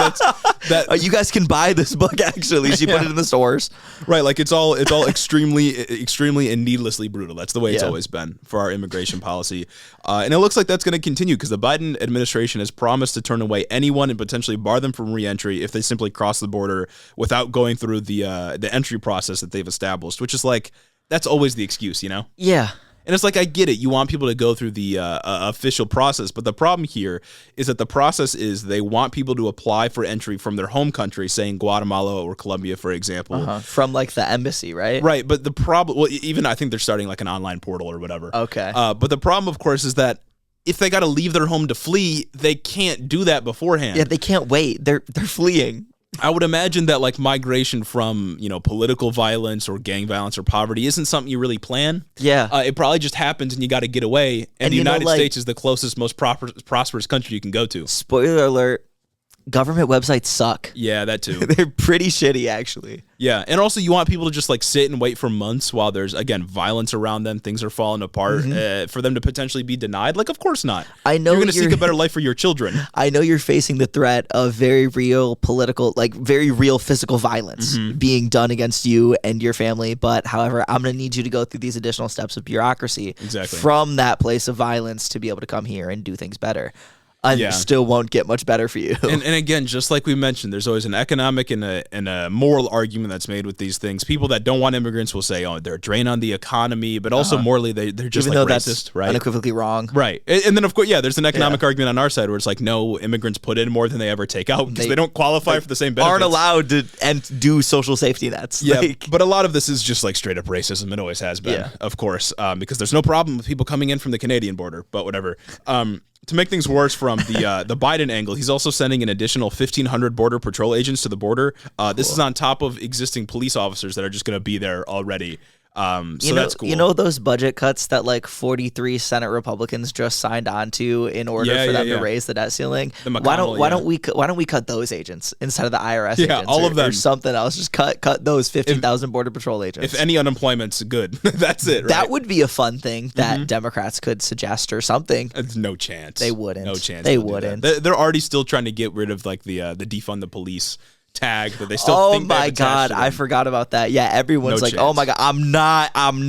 that. You guys can buy this book, actually. She put it in the stores. Right. Like it's all extremely and needlessly brutal. That's the way it's always been for our immigration policy. And it looks like that's going to continue because the Biden administration has promised to turn away anyone and potentially bar them from reentry if they simply cross the border without going through the entry process that they've established, which is like, that's always the excuse, you know? Yeah. And it's like, I get it. You want people to go through the official process. But the problem here is that the process is they want people to apply for entry from their home country, saying Guatemala or Colombia, for example. From like the embassy, right? Right. But the problem, well, even I think they're starting like an online portal or whatever. Okay. But the problem, of course, is that if they got to leave their home to flee, they can't do that beforehand. Yeah, they can't wait. They're fleeing. I would imagine that like migration from, political violence or gang violence or poverty isn't something you really plan. Yeah. It probably just happens and you got to get away. And the United States is the closest, most prosperous country you can go to. Spoiler alert. Government websites suck. Yeah, that too. They're pretty shitty, actually. Yeah, and also you want people to just like sit and wait for months while there's, again, violence around them, things are falling apart, for them to potentially be denied? Like, of course not. I know you're going to seek a better life for your children. I know you're facing the threat of very real political, like very real physical violence being done against you and your family, but however, I'm going to need you to go through these additional steps of bureaucracy from that place of violence to be able to come here and do things better. And still won't get much better for you. And again, just like we mentioned, there's always an economic and a moral argument that's made with these things. People that don't want immigrants will say, oh, they're a drain on the economy, but also morally, they're just even like though racist, that's right? Unequivocally wrong. Right. And then, of course, there's an economic argument on our side where it's like, no, immigrants put in more than they ever take out because they don't qualify for the same benefits. Aren't allowed to do social safety nets. Yeah, but a lot of this is just like straight up racism. It always has been, of course, because there's no problem with people coming in from the Canadian border, but whatever. To make things worse from the Biden angle, he's also sending an additional 1,500 Border Patrol agents to the border. This is on top of existing police officers that are just going to be there already. So that's cool. You know those budget cuts that like 43 Senate Republicans just signed on to in order for them to raise the debt ceiling? Why don't we cut those agents instead of the IRS agents? All of them. Or something else. Just cut those 15,000 Border Patrol agents. If any unemployment's good, that's it. Right? That would be a fun thing that Democrats could suggest or something. There's no chance. They wouldn't. No chance. They wouldn't. They're already still trying to get rid of like the defund the police tag that they still think they have attached to them. I forgot about that. Yeah, everyone's like, oh my God, I'm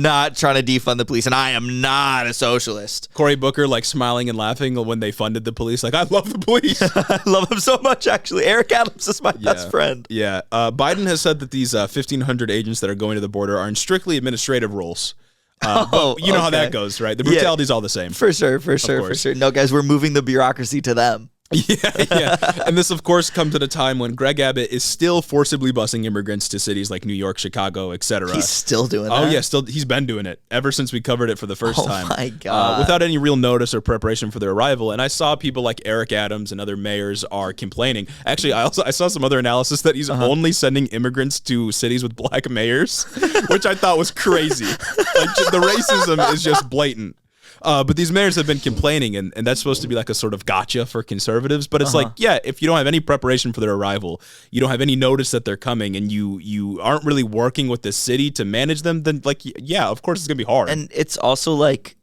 not trying to defund the police, and I am not a socialist. Cory Booker like smiling and laughing when they funded the police, like, I love the police. I love them so much, actually. Eric Adams is my best friend. Yeah. Biden has said that these 1,500 agents that are going to the border are in strictly administrative roles. But you know how that goes, right? The brutality's all the same. For sure. No, guys, we're moving the bureaucracy to them. Yeah. And this, of course, comes at a time when Greg Abbott is still forcibly busing immigrants to cities like New York, Chicago, etc. He's still doing that? Oh, yeah. He's been doing it ever since we covered it for the first time. Oh, my God. Without any real notice or preparation for their arrival. And I saw people like Eric Adams and other mayors are complaining. Actually, I saw some other analysis that he's only sending immigrants to cities with black mayors, which I thought was crazy. Like, the racism is just blatant. But these mayors have been complaining, and that's supposed to be like a sort of gotcha for conservatives. But it's like, if you don't have any preparation for their arrival, you don't have any notice that they're coming, and you aren't really working with the city to manage them, then like, of course it's going to be hard. And it's also like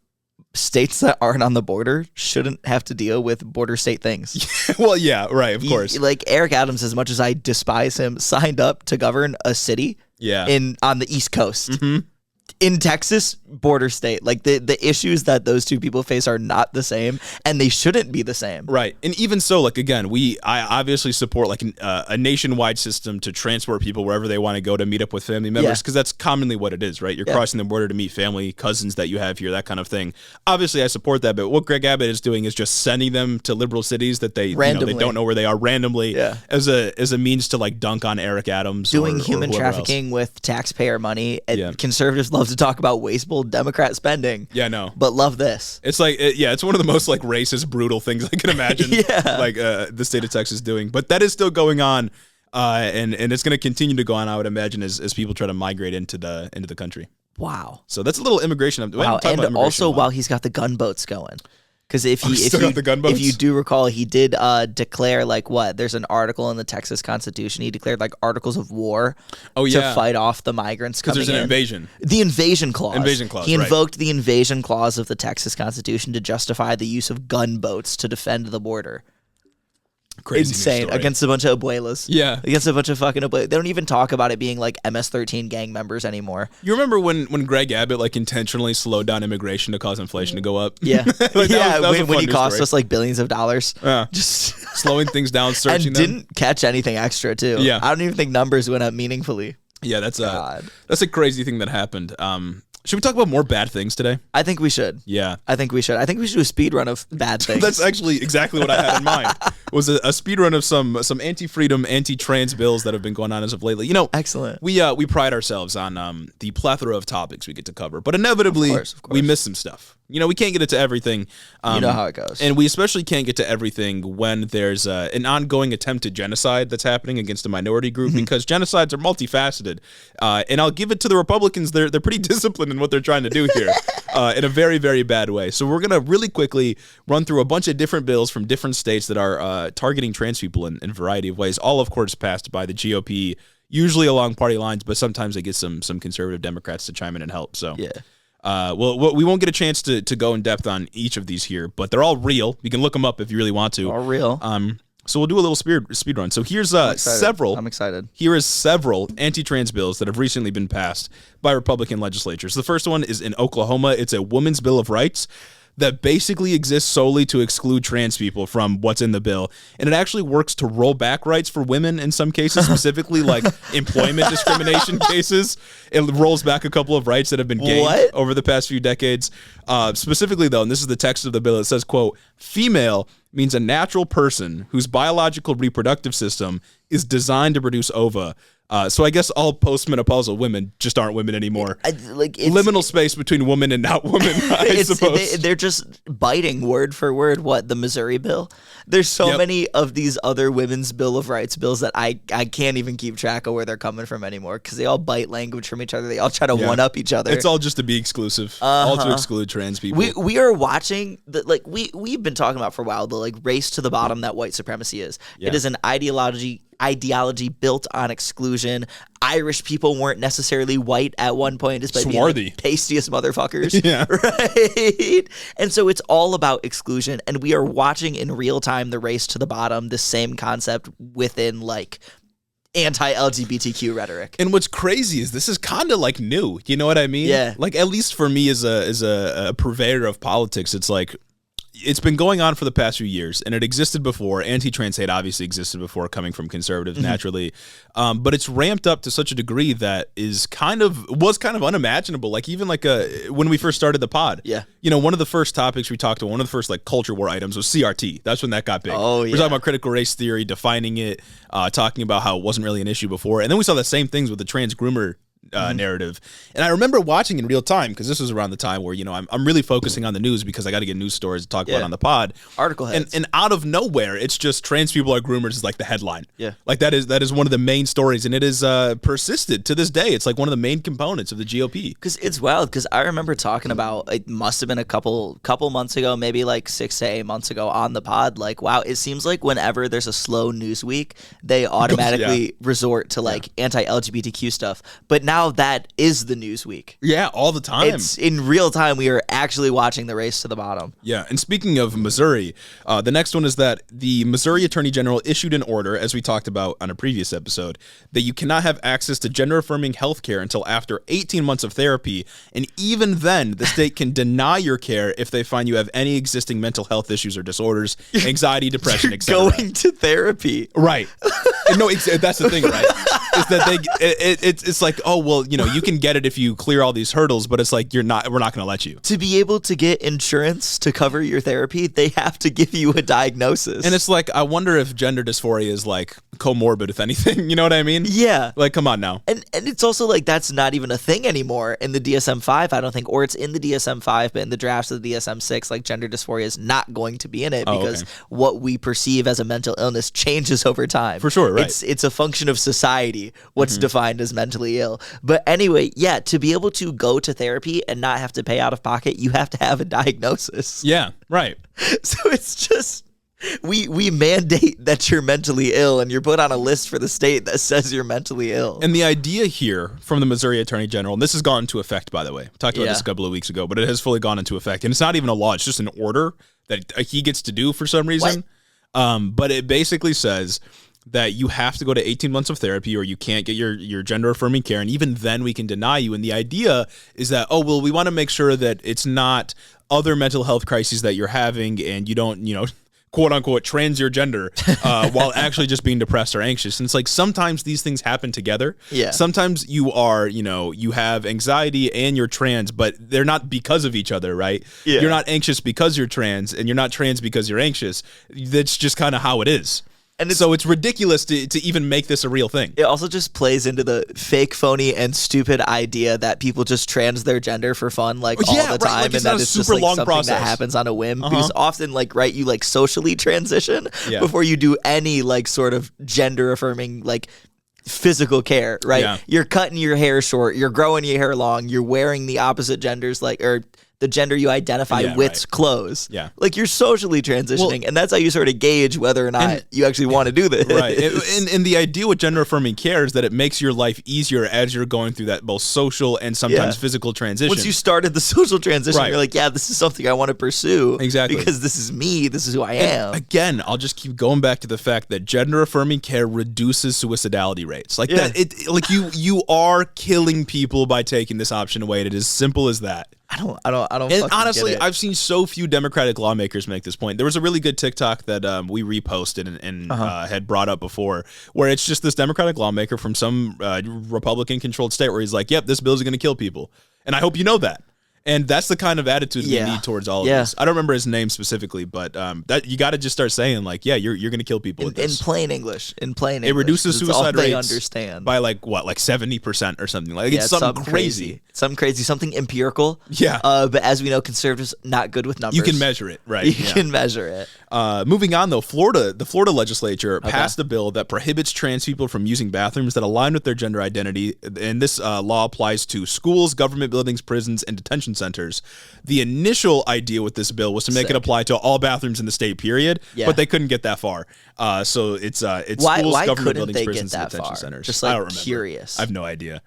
states that aren't on the border shouldn't have to deal with border state things. Well, yeah, right, of course. Like Eric Adams, as much as I despise him, signed up to govern a city on the East Coast. Mm-hmm. In Texas, border state, like the issues that those two people face are not the same, and they shouldn't be the same. Right. And even so, like, again, I obviously support like a nationwide system to transport people wherever they want to go to meet up with family members, because that's commonly what it is, right? You're crossing the border to meet family, cousins that you have here, that kind of thing. Obviously, I support that, but what Greg Abbott is doing is just sending them to liberal cities that they they don't know where they are randomly as a means to like dunk on Eric Adams, doing or human trafficking with taxpayer money. Conservatives love to talk about wasteful Democrat spending. Yeah, no. But love this. It's like, it's one of the most like racist, brutal things I can imagine. Yeah. Like the state of Texas doing. But that is still going on, and it's going to continue to go on, I would imagine, as people try to migrate into the country. Wow. So that's a little immigration. Wow, and also while he's got the gunboats going. Because if you do recall, he did declare there's an article in the Texas Constitution. He declared like articles of war to fight off the migrants coming in. Because there's an invasion. The invasion clause. He right. invoked the invasion clause of the Texas Constitution to justify the use of gunboats to defend the border. Crazy insane against a bunch of abuelas. Yeah, against a bunch of fucking abuelas. They don't even talk about it being like MS-13 gang members anymore. You remember when Greg Abbott like intentionally slowed down immigration to cause inflation to go up? Yeah, that was when he cost us like billions of dollars. Yeah, just slowing things down, searching and them. Didn't catch anything extra too. Yeah, I don't even think numbers went up meaningfully. Yeah, that's a crazy thing that happened. Should we talk about more bad things today? I think we should. Yeah. I think we should do a speed run of bad things. That's actually exactly what I had in mind. Was a speed run of some anti-freedom, anti-trans bills that have been going on as of lately. You know, excellent. We pride ourselves on the plethora of topics we get to cover, but inevitably of course. We miss some stuff. You know, we can't get into everything. You know how it goes. And we especially can't get to everything when there's an ongoing attempted genocide that's happening against a minority group, because genocides are multifaceted. And I'll give it to the Republicans. They're pretty disciplined in what they're trying to do here in a very, very bad way. So we're going to really quickly run through a bunch of different bills from different states that are targeting trans people in a variety of ways, all, of course, passed by the GOP, usually along party lines, but sometimes they get some conservative Democrats to chime in and help. So yeah. Well, we won't get a chance to go in depth on each of these here, but they're all real. You can look them up if you really want to. All real. So we'll do a little speed run. So here's several. I'm excited. Here is several anti-trans bills that have recently been passed by Republican legislatures. The first one is in Oklahoma. It's a women's bill of rights that basically exists solely to exclude trans people from what's in the bill. And it actually works to roll back rights for women in some cases, specifically like employment discrimination cases. It rolls back a couple of rights that have been gained over the past few decades. Specifically, though, and this is the text of the bill, it says, quote, "Female means a natural person whose biological reproductive system is designed to produce ova." So I guess all postmenopausal women just aren't women anymore. Liminal space between woman and not woman, I suppose. They're just biting word for word the Missouri bill. There's so many of these other women's Bill of Rights bills that I can't even keep track of where they're coming from anymore, because they all bite language from each other. They all try to one-up each other. It's all just to be exclusive, all to exclude trans people. We are watching, we've been talking about for a while, the race to the bottom that white supremacy is. Yeah. It is an ideology built on exclusion. Irish people weren't necessarily white at one point, despite being the pastiest motherfuckers. Yeah. Right? And so it's all about exclusion, and we are watching in real time the race to the bottom, the same concept within anti-LGBTQ rhetoric. And what's crazy is this is kind of new. You know what I mean? Yeah. At least for me as a purveyor of politics, it's it's been going on for the past few years, and it existed before. Anti-trans hate obviously existed before, coming from conservatives naturally, but it's ramped up to such a degree that was kind of unimaginable. Even when we first started the pod, one of the first topics we talked about, one of the first culture war items was CRT. That's when that got big. Oh, yeah. We're talking about critical race theory, defining it, talking about how it wasn't really an issue before, and then we saw the same things with the trans groomer narrative. And I remember watching in real time, because this was around the time where I'm really focusing on the news because I got to get news stories to talk about on the pod. Article heads. And out of nowhere, it's just trans people are groomers is the headline. Yeah. That is one of the main stories, and it is persisted to this day. It's one of the main components of the GOP. Because it's wild, because I remember talking about, it must have been a couple months ago, maybe 6 to 8 months ago on the pod, wow, it seems like whenever there's a slow news week, they automatically resort to anti-LGBTQ stuff. But now that is the news week. Yeah, all the time. It's in real time. We are actually watching the race to the bottom. Yeah, and speaking of Missouri, the next one is that the Missouri Attorney General issued an order, as we talked about on a previous episode, that you cannot have access to gender-affirming health care until after 18 months of therapy, and even then, the state can deny your care if they find you have any existing mental health issues or disorders, anxiety, depression, etc. Going to therapy. Right. No, that's the thing, right? is that it's like, oh, well, you know, you can get it if you clear all these hurdles, but it's like, we're not going to let you. To be able to get insurance to cover your therapy, they have to give you a diagnosis. And it's like, I wonder if gender dysphoria is like comorbid, if anything. You know what I mean? Yeah. Like, come on now. And it's also like, that's not even a thing anymore in the DSM-5, I don't think, or it's in the DSM-5, but in the drafts of the DSM-6, like gender dysphoria is not going to be in it because what we perceive as a mental illness changes over time. For sure, right. It's a function of society, what's defined as mentally ill. But anyway, yeah, to be able to go to therapy and not have to pay out of pocket, you have to have a diagnosis. Yeah, right. So it's just, we mandate that you're mentally ill and you're put on a list for the state that says you're mentally ill. And the idea here from the Missouri Attorney General, and this has gone into effect, by the way. We talked about this a couple of weeks ago, but it has fully gone into effect. And it's not even a law. It's just an order that he gets to do for some reason. But it basically says that you have to go to 18 months of therapy or you can't get your gender-affirming care, and even then we can deny you. And the idea is that, oh, well, we want to make sure that it's not other mental health crises that you're having and you don't, you know, quote-unquote trans your gender while actually just being depressed or anxious. And it's like sometimes these things happen together. Yeah. Sometimes you are, you know, you have anxiety and you're trans, but they're not because of each other, right? Yeah. You're not anxious because you're trans and you're not trans because you're anxious. That's just kind of how it is. And so it's ridiculous to even make this a real thing. It also just plays into the fake, phony, and stupid idea that people just trans their gender for fun, like all the time, like, and that it's just like long something process that happens on a whim. Because often, like, right, you like socially transition before you do any like sort of gender affirming like physical care, right? Yeah. You're cutting your hair short, you're growing your hair long, you're wearing the opposite genders, like, or the gender you identify with clothes. Yeah. Like you're socially transitioning, and that's how you sort of gauge whether or not you actually want to do this. Right. And the idea with gender affirming care is that it makes your life easier as you're going through that both social and sometimes physical transition. Once you started the social transition, you're like, yeah, this is something I want to pursue. Exactly. Because this is me. This is who I am. Again, I'll just keep going back to the fact that gender affirming care reduces suicidality rates. Like that, like you are killing people by taking this option away. It is as simple as that. I don't. And honestly, I've seen so few Democratic lawmakers make this point. There was a really good TikTok that we reposted and had brought up before, where it's just this Democratic lawmaker from some Republican-controlled state where he's like, "Yep, this bill is going to kill people," and I hope you know that. And that's the kind of attitude we need towards all of this. I don't remember his name specifically, but that you got to just start saying like, yeah, you're going to kill people with this. In plain English. It reduces suicide rates understand. by like 70% or something. Like it's something crazy. Something crazy, something empirical. Yeah. But as we know, conservatives not good with numbers. You can measure it, right? You can measure it. Moving on though, the Florida legislature passed a bill that prohibits trans people from using bathrooms that align with their gender identity, and this law applies to schools, government buildings, prisons, and detention centers. The initial idea with this bill was to make it apply to all bathrooms in the state, period. Yeah. But they couldn't get that far. So it's schools, government buildings, prisons, and detention centers. Just like I don't remember. Curious. I have no idea.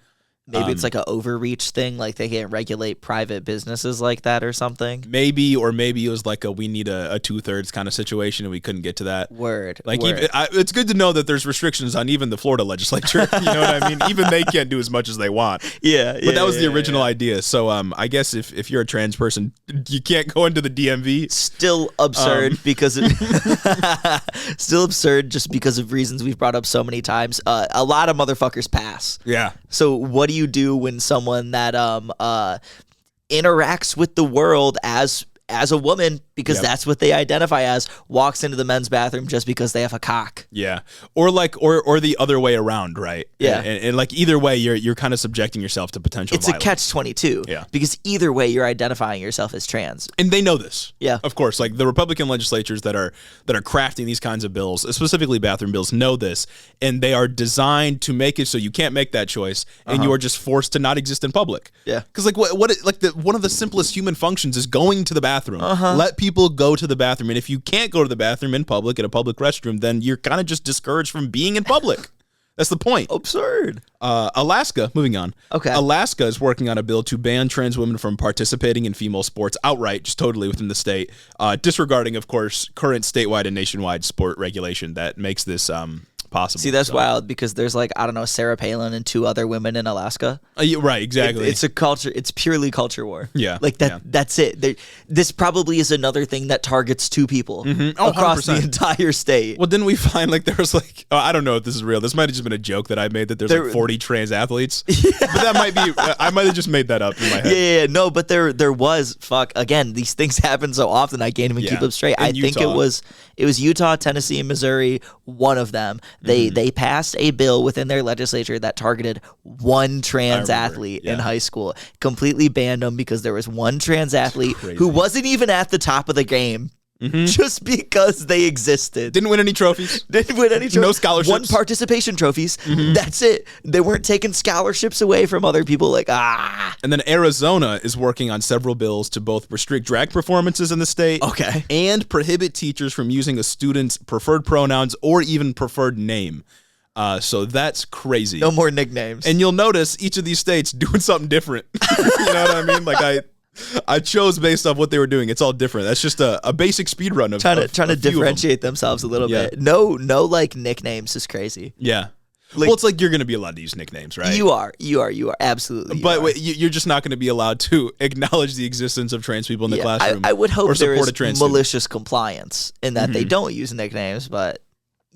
Maybe it's like an overreach thing, like they can't regulate private businesses like that or something. Maybe it was like we need a 2/3 kind of situation, and we couldn't get to that. Word. Like it's good to know that there's restrictions on even the Florida legislature. You know what I mean? Even they can't do as much as they want. Yeah. But that was the original idea. So I guess if you're a trans person, you can't go into the DMV. Still absurd because still absurd just because of reasons we've brought up so many times. A lot of motherfuckers pass. Yeah. So what do you do when someone that interacts with the world as a woman, because that's what they identify as, walks into the men's bathroom just because they have a cock? Yeah. Or the other way around, right? Yeah. And like either way, you're kind of subjecting yourself to potential violence. It's a catch-22. Yeah. Because either way, you're identifying yourself as trans. And they know this. Yeah. Of course. Like the Republican legislatures that are crafting these kinds of bills, specifically bathroom bills, know this. And they are designed to make it so you can't make that choice and you are just forced to not exist in public. Yeah. Because like one of the simplest human functions is going to the bathroom. Let people go to the bathroom. And if you can't go to the bathroom in public, in a public restroom, then you're kind of just discouraged from being in public. That's the point. Absurd. Alaska, moving on. Okay. Alaska is working on a bill to ban trans women from participating in female sports outright, just totally within the state, disregarding, of course, current statewide and nationwide sport regulation that makes this possible. See, that's wild because there's like, I don't know, Sarah Palin and 2 other women in Alaska. Yeah, right, exactly. It's a culture. It's purely culture war. Yeah. Like that. Yeah. That's it. This probably is another thing that targets 2 people across 100%. The entire state. Well, didn't we find like there was like, I don't know if this is real. This might have just been a joke that I made that there's like 40 trans athletes. Yeah. But that might be, I might have just made that up in my head. Yeah, no, but there was, again, these things happen so often I can't even keep them straight. I think it was Utah, Tennessee, and Missouri, one of them. They passed a bill within their legislature that targeted one trans athlete in high school, completely banned them because there was one trans athlete who wasn't even at the top of the game. Just because they existed. Didn't win any trophies. No scholarships. 1 participation trophies. That's it. They weren't taking scholarships away from other people And then Arizona is working on several bills to both restrict drag performances in the state and prohibit teachers from using a student's preferred pronouns or even preferred name. So that's crazy. No more nicknames. And you'll notice each of these states doing something different. You know what I mean? Like I chose based off what they were doing. It's all different. That's just a basic speed run of trying to differentiate themselves a little bit. No, like nicknames is crazy. Yeah. Well, it's like you're going to be allowed to use nicknames, right? You are absolutely. But wait, you're just not going to be allowed to acknowledge the existence of trans people in the classroom. I would hope there is malicious compliance in that they don't use nicknames, but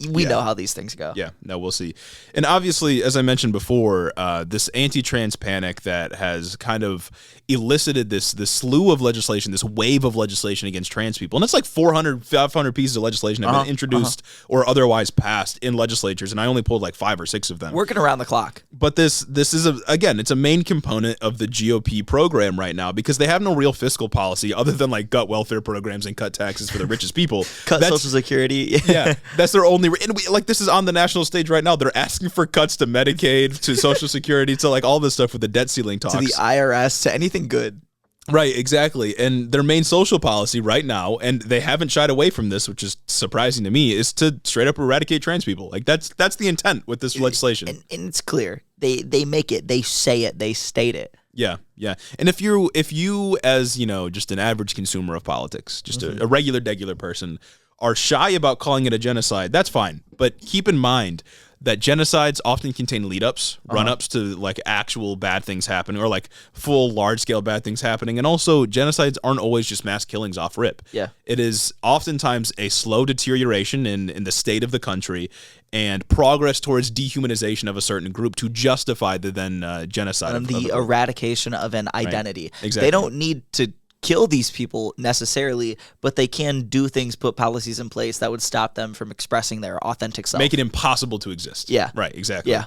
we know how these things go. Yeah, no, we'll see. And obviously, as I mentioned before, this anti-trans panic that has kind of elicited this slew of legislation, this wave of legislation against trans people. And it's like 400, 500 pieces of legislation have been introduced or otherwise passed in legislatures, and I only pulled like 5 or 6 of them. Working around the clock. But this is, it's a main component of the GOP program right now because they have no real fiscal policy other than like gut welfare programs and cut taxes for the richest people. Cut Social Security. Yeah, that's their only... And this is on the national stage right now. They're asking for cuts to Medicaid, to Social Security, to like all this stuff with the debt ceiling talks. To the IRS, to anything good. Right, exactly. And their main social policy right now, and they haven't shied away from this, which is surprising to me, is to straight up eradicate trans people. Like that's the intent with this legislation. And it's clear. They make it, they say it, they state it. Yeah, yeah. And if you as, just an average consumer of politics, just a regular person, are shy about calling it a genocide, that's fine. But keep in mind that genocides often contain lead-ups, run-ups to like actual bad things happening or like full large-scale bad things happening. And also genocides aren't always just mass killings off rip. Yeah. It is oftentimes a slow deterioration in the state of the country and progress towards dehumanization of a certain group to justify the then genocide. And the eradication of an identity. Right. Exactly. They don't need to kill these people necessarily, but they can do things, put policies in place that would stop them from expressing their authentic self. Make it impossible to exist. Yeah. Right, exactly. Yeah.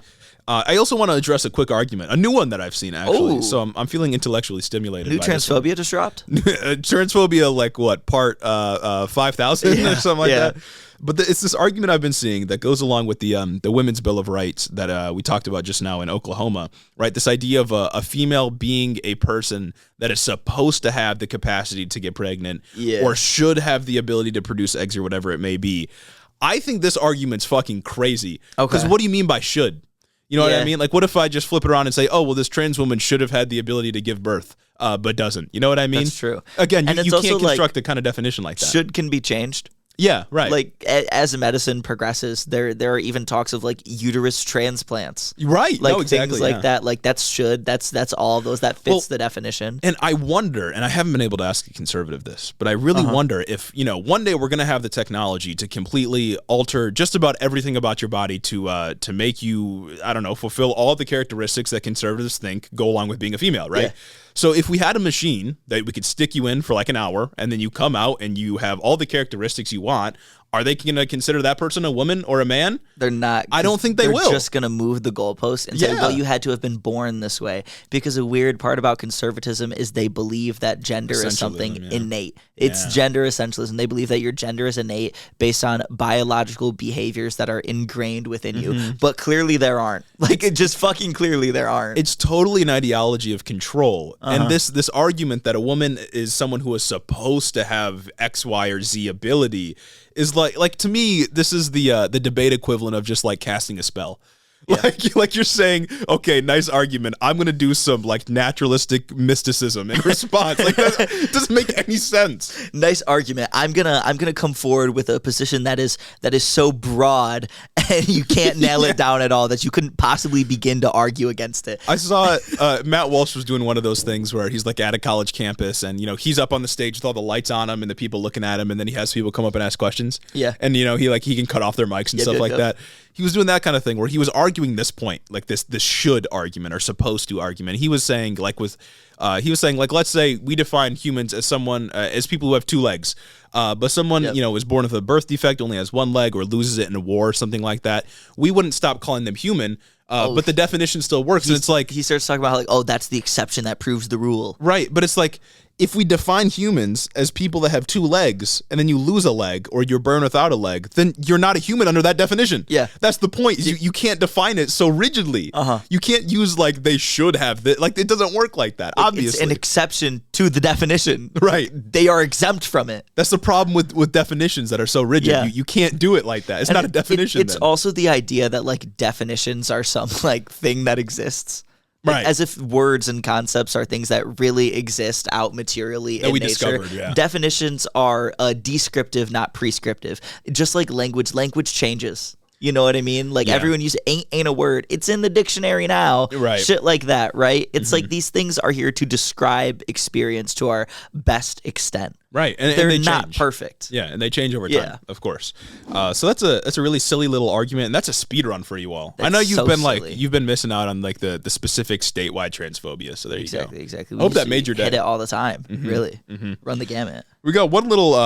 I also want to address a quick argument, a new one that I've seen, actually. Ooh. So I'm feeling intellectually stimulated. New transphobia just dropped? Transphobia, like what, part 5,000 or something like that? But it's this argument I've been seeing that goes along with the Women's Bill of Rights that we talked about just now in Oklahoma, right? This idea of a female being a person that is supposed to have the capacity to get pregnant or should have the ability to produce eggs or whatever it may be. I think this argument's fucking crazy. Because what do you mean by should? You know what I mean? Like, what if I just flip it around and say, oh, well, this trans woman should have had the ability to give birth, but doesn't. You know what I mean? That's true. Again, you can't construct a kind of definition like that. Should can be changed. Yeah, right. Like as medicine progresses, there are even talks of like uterus transplants. Right. Like exactly, things like that. Like that's all those that fits the definition. And I wonder, and I haven't been able to ask a conservative this, but I really wonder if, one day we're going to have the technology to completely alter just about everything about your body to make you, I don't know, fulfill all the characteristics that conservatives think go along with being a female, right? Yeah. So if we had a machine that we could stick you in for like an hour and then you come out and you have all the characteristics you want, are they going to consider that person a woman or a man? They're not. I don't think they will. They're just going to move the goalpost and say, well, you had to have been born this way. Because a weird part about conservatism is they believe that gender is something innate. It's gender essentialism. They believe that your gender is innate based on biological behaviors that are ingrained within you. But clearly there aren't. Like, it just fucking clearly there aren't. It's totally an ideology of control. And this argument that a woman is someone who is supposed to have X, Y, or Z ability is like to me, this is the debate equivalent of just like casting a spell. Like you're saying, okay, nice argument. I'm gonna do some like naturalistic mysticism in response. Like that doesn't make any sense. Nice argument. I'm gonna come forward with a position that is so broad and you can't nail it down at all that you couldn't possibly begin to argue against it. I saw Matt Walsh was doing one of those things where he's like at a college campus and he's up on the stage with all the lights on him and the people looking at him, and then he has people come up and ask questions. Yeah. And he can cut off their mics and stuff like that. He was doing that kind of thing where he was arguing this point, like this should argument or supposed to argument. He was saying let's say we define humans as someone as people who have two legs, but someone is born with a birth defect, only has one leg, or loses it in a war or something like that. We wouldn't stop calling them human, but the definition still works. And it's like he starts talking about like, that's the exception that proves the rule, right? But it's like, if we define humans as people that have two legs and then you lose a leg or you're born without a leg, then you're not a human under that definition. Yeah. That's the point. You can't define it so rigidly. You can't use like they should have this. Like it doesn't work like that, obviously. It's an exception to the definition. Right. They are exempt from it. That's the problem with definitions that are so rigid. Yeah. You can't do it like that. It's not a definition. It's also the idea that like definitions are some like thing that exists. Like, right. As if words and concepts are things that really exist out materially in nature. Discovered, yeah. Definitions are descriptive, not prescriptive. Just like language changes. You know what I mean? Like everyone uses ain't a word. It's in the dictionary now. Right. Shit like that, right? It's like these things are here to describe experience to our best extent. Right, and they're they not change. Perfect. Yeah, and they change over time, of course. So that's a really silly little argument, and that's a speed run for you all. I know you've been missing out on like the specific statewide transphobia. So there you go. Exactly. I hope that made your day. Hit it all the time. Really, run the gamut. We got one little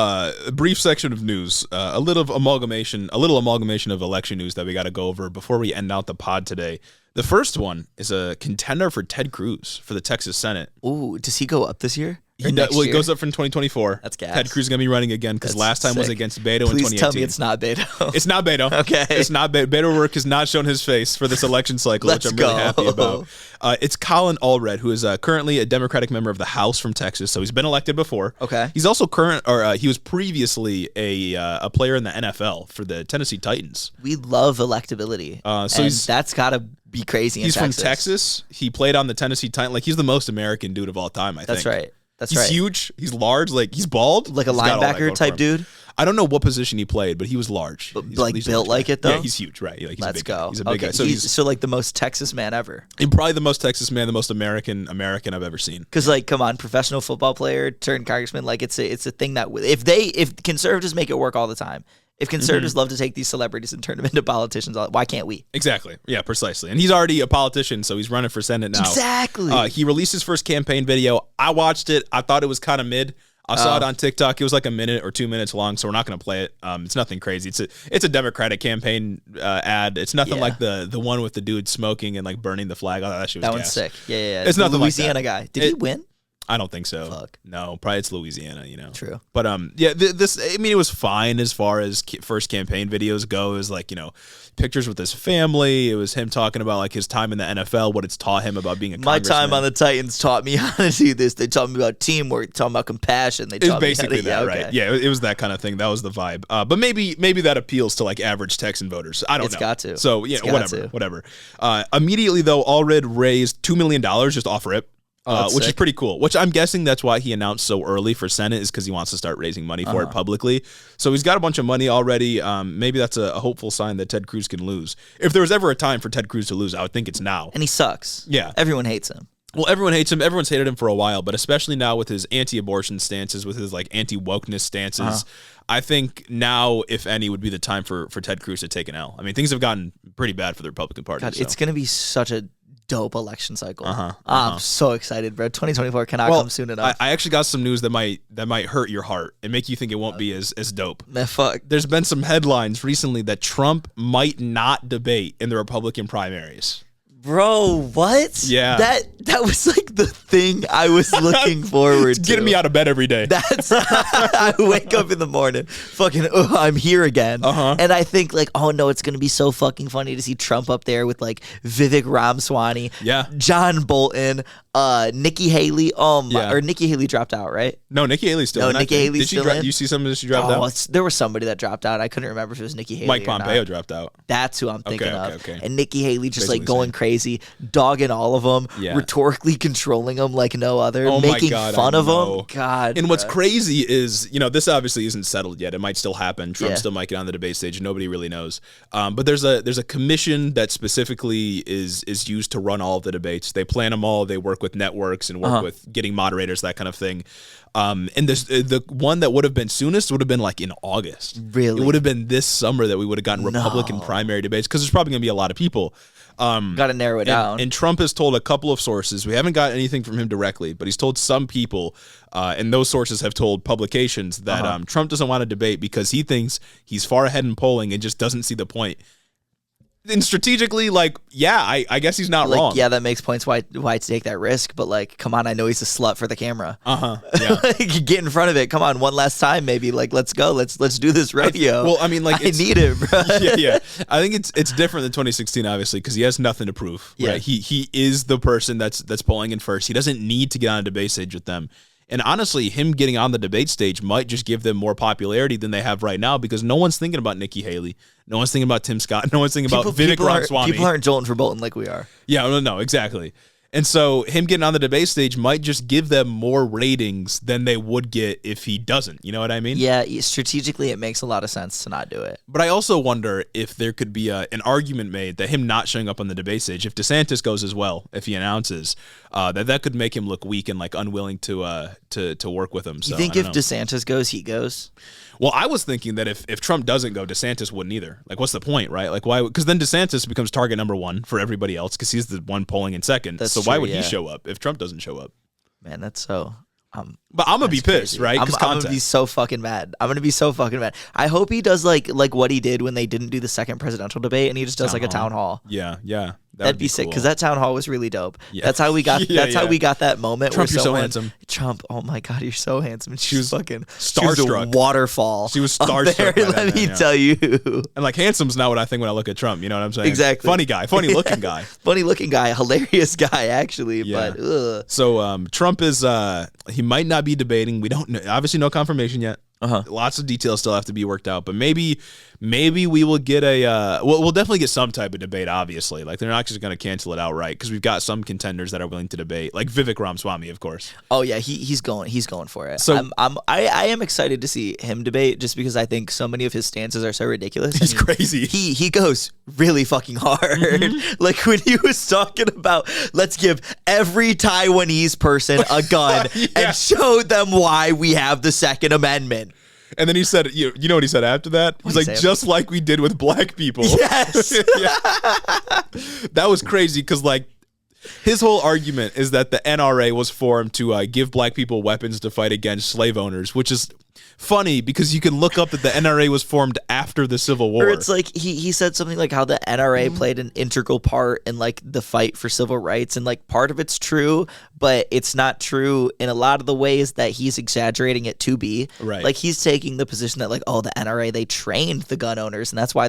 brief section of news, a little amalgamation of election news that we got to go over before we end out the pod today. The first one is a contender for Ted Cruz for the Texas Senate. Ooh, does he go up this year? He goes up from 2024. That's gas. Ted Cruz is going to be running again because last time was against Beto in 2018. Please tell me it's not Beto. It's not Beto. Okay. It's not Beto. Beto O'Rourke has not shown his face for this election cycle, which I'm really happy about. It's Colin Allred, who is currently a Democratic member of the House from Texas, so he's been elected before. Okay. He's also he was previously a player in the NFL for the Tennessee Titans. We love electability. That's got to be crazy in Texas. He's from Texas. He played on the Tennessee Titans. Like, he's the most American dude of all time, I think. That's right. He's huge. He's large. Like, he's bald. Like a linebacker type dude? I don't know what position he played, but he was large. He's built like it, though? Yeah, he's huge, right? Like, Let's go. He's a big guy. So like the most Texas man ever. And probably the most Texas man, the most American I've ever seen. Because, like, come on, professional football player turned congressman, like, it's a thing that if conservatives make it work all the time, if conservatives love to take these celebrities and turn them into politicians, why can't we? Exactly. Yeah, precisely. And he's already a politician, so he's running for Senate now. Exactly. He released his first campaign video. I watched it. I thought it was kind of mid. I saw it on TikTok. It was like a minute or 2 minutes long, so we're not going to play it. It's nothing crazy. It's a Democratic campaign ad. It's nothing like the one with the dude smoking and like burning the flag. Oh, that shit was That one's sick. Yeah. It's nothing Louisiana like that. guy. Did he win? I don't think so. Fuck. No, probably it's Louisiana, True. But it was fine as far as first campaign videos go. It was like, pictures with his family. It was him talking about like his time in the NFL, what it's taught him about being a congressman. My time on the Titans taught me how to do this. They taught me about teamwork, taught me about compassion. They taught basically me that, right? Yeah, it was that kind of thing. That was the vibe. But maybe that appeals to like average Texan voters. I don't know. It's got to. So yeah, whatever. Immediately though, Allred raised $2 million just off rip. Which is pretty cool, which I'm guessing that's why he announced so early for Senate is because he wants to start raising money for it publicly. So he's got a bunch of money already. Maybe that's a hopeful sign that Ted Cruz can lose. If there was ever a time for Ted Cruz to lose, I would think it's now. And he sucks. Yeah. Everyone hates him. Well, everyone hates him. Everyone's hated him for a while, but especially now with his anti-abortion stances, with his like anti-wokeness stances, I think now, if any, would be the time for Ted Cruz to take an L. I mean, things have gotten pretty bad for the Republican Party. God, it's going to be such a dope election cycle. I'm so excited, bro. 2024 cannot come soon enough. I actually got some news that might hurt your heart and make you think it won't be as dope. Man, fuck. There's been some headlines recently that Trump might not debate in the Republican primaries. Bro, what? Yeah. That was like the thing I was looking forward to. Getting me out of bed every day. That's I wake up in the morning, fucking, I'm here again. And I think like, oh no, it's gonna be so fucking funny to see Trump up there with like Vivek Ramaswamy, John Bolton, Nikki Haley. Or Nikki Haley dropped out, right? No, Nikki Haley's still in. No, Nikki Haley's still in. You see something that she dropped out? There was somebody that dropped out. I couldn't remember if it was Nikki Haley. Mike Pompeo dropped out. That's who I'm thinking of. Okay. And Nikki Haley just like going crazy, dogging all of them, rhetorically controlling them like no other, making fun of them. God. And what's crazy is, this obviously isn't settled yet. It might still happen. Trump still might get on the debate stage. Nobody really knows. But there's a commission that specifically is used to run all of the debates. They plan them all. They work with networks and work with getting moderators, that kind of thing. And the one that would have been soonest would have been like in August. Really? It would have been this summer that we would have gotten Republican primary debates, because there's probably going to be a lot of people. Got to narrow it down. And Trump has told a couple of sources. We haven't got anything from him directly, but he's told some people, and those sources have told publications that Trump doesn't want to debate because he thinks he's far ahead in polling and just doesn't see the point. And strategically, I guess he's not wrong. Yeah, that makes points why take that risk. But like, come on, I know he's a slut for the camera. Yeah. Get in front of it. Come on, one last time, maybe. Like, let's go. Let's do this radio. I need it, bro. yeah. I think it's different than 2016, obviously, because he has nothing to prove. Yeah. Right? He is the person that's polling in first. He doesn't need to get on a debate stage with them. And honestly, him getting on the debate stage might just give them more popularity than they have right now, because no one's thinking about Nikki Haley. No one's thinking about Tim Scott. No one's thinking about Vivek Ramaswamy. People aren't jolting for Bolton like we are. Yeah, no, exactly. And so him getting on the debate stage might just give them more ratings than they would get if he doesn't. You know what I mean? Yeah, strategically it makes a lot of sense to not do it. But I also wonder if there could be an argument made that him not showing up on the debate stage, if DeSantis goes as well, if he announces, that could make him look weak and like unwilling to work with him. So, you think if DeSantis goes, he goes? Well, I was thinking that if Trump doesn't go, DeSantis wouldn't either. Like, what's the point, right? Like, why? Because then DeSantis becomes target number one for everybody else, because he's the one polling in second. So why would he show up if Trump doesn't show up? Man, that's so... but I'm gonna be pissed, right? I'm gonna be so fucking mad. I hope he does like what he did when they didn't do the second presidential debate, and he just does a town hall. Yeah. That'd be sick, because that town hall was really dope. Yeah. That's how we got. How we got that moment. Trump, where you're so handsome. Trump, oh my god, you're so handsome. And she was fucking starstruck. She was a waterfall. She was starstruck. Let me tell you. And like, handsome's not what I think when I look at Trump. You know what I'm saying? Exactly. Funny guy, funny looking guy, hilarious guy actually. Yeah. But ugh. So Trump is he might not be debating. We don't know, obviously no confirmation yet. Lots of details still have to be worked out, but maybe we will get we'll definitely get some type of debate. Obviously, like, they're not just going to cancel it outright, because we've got some contenders that are willing to debate, like Vivek Ramaswamy, of course. Oh yeah, he's going for it. So I am excited to see him debate, just because I think so many of his stances are so ridiculous. He's crazy. He goes really fucking hard. Like when he was talking about, let's give every Taiwanese person a gun and show them why we have the Second Amendment. And then he said, you know what he said after that? He's like, just like we did with black people. Yes. That was crazy, because like, his whole argument is that the NRA was formed to give black people weapons to fight against slave owners, which is funny, because you can look up that the NRA was formed after the Civil War. Or it's like he said something like how the NRA played an integral part in like the fight for civil rights, and like part of it's true, but it's not true in a lot of the ways that he's exaggerating it to be. Right. Like, he's taking the position that like, oh, the NRA, they trained the gun owners, and that's why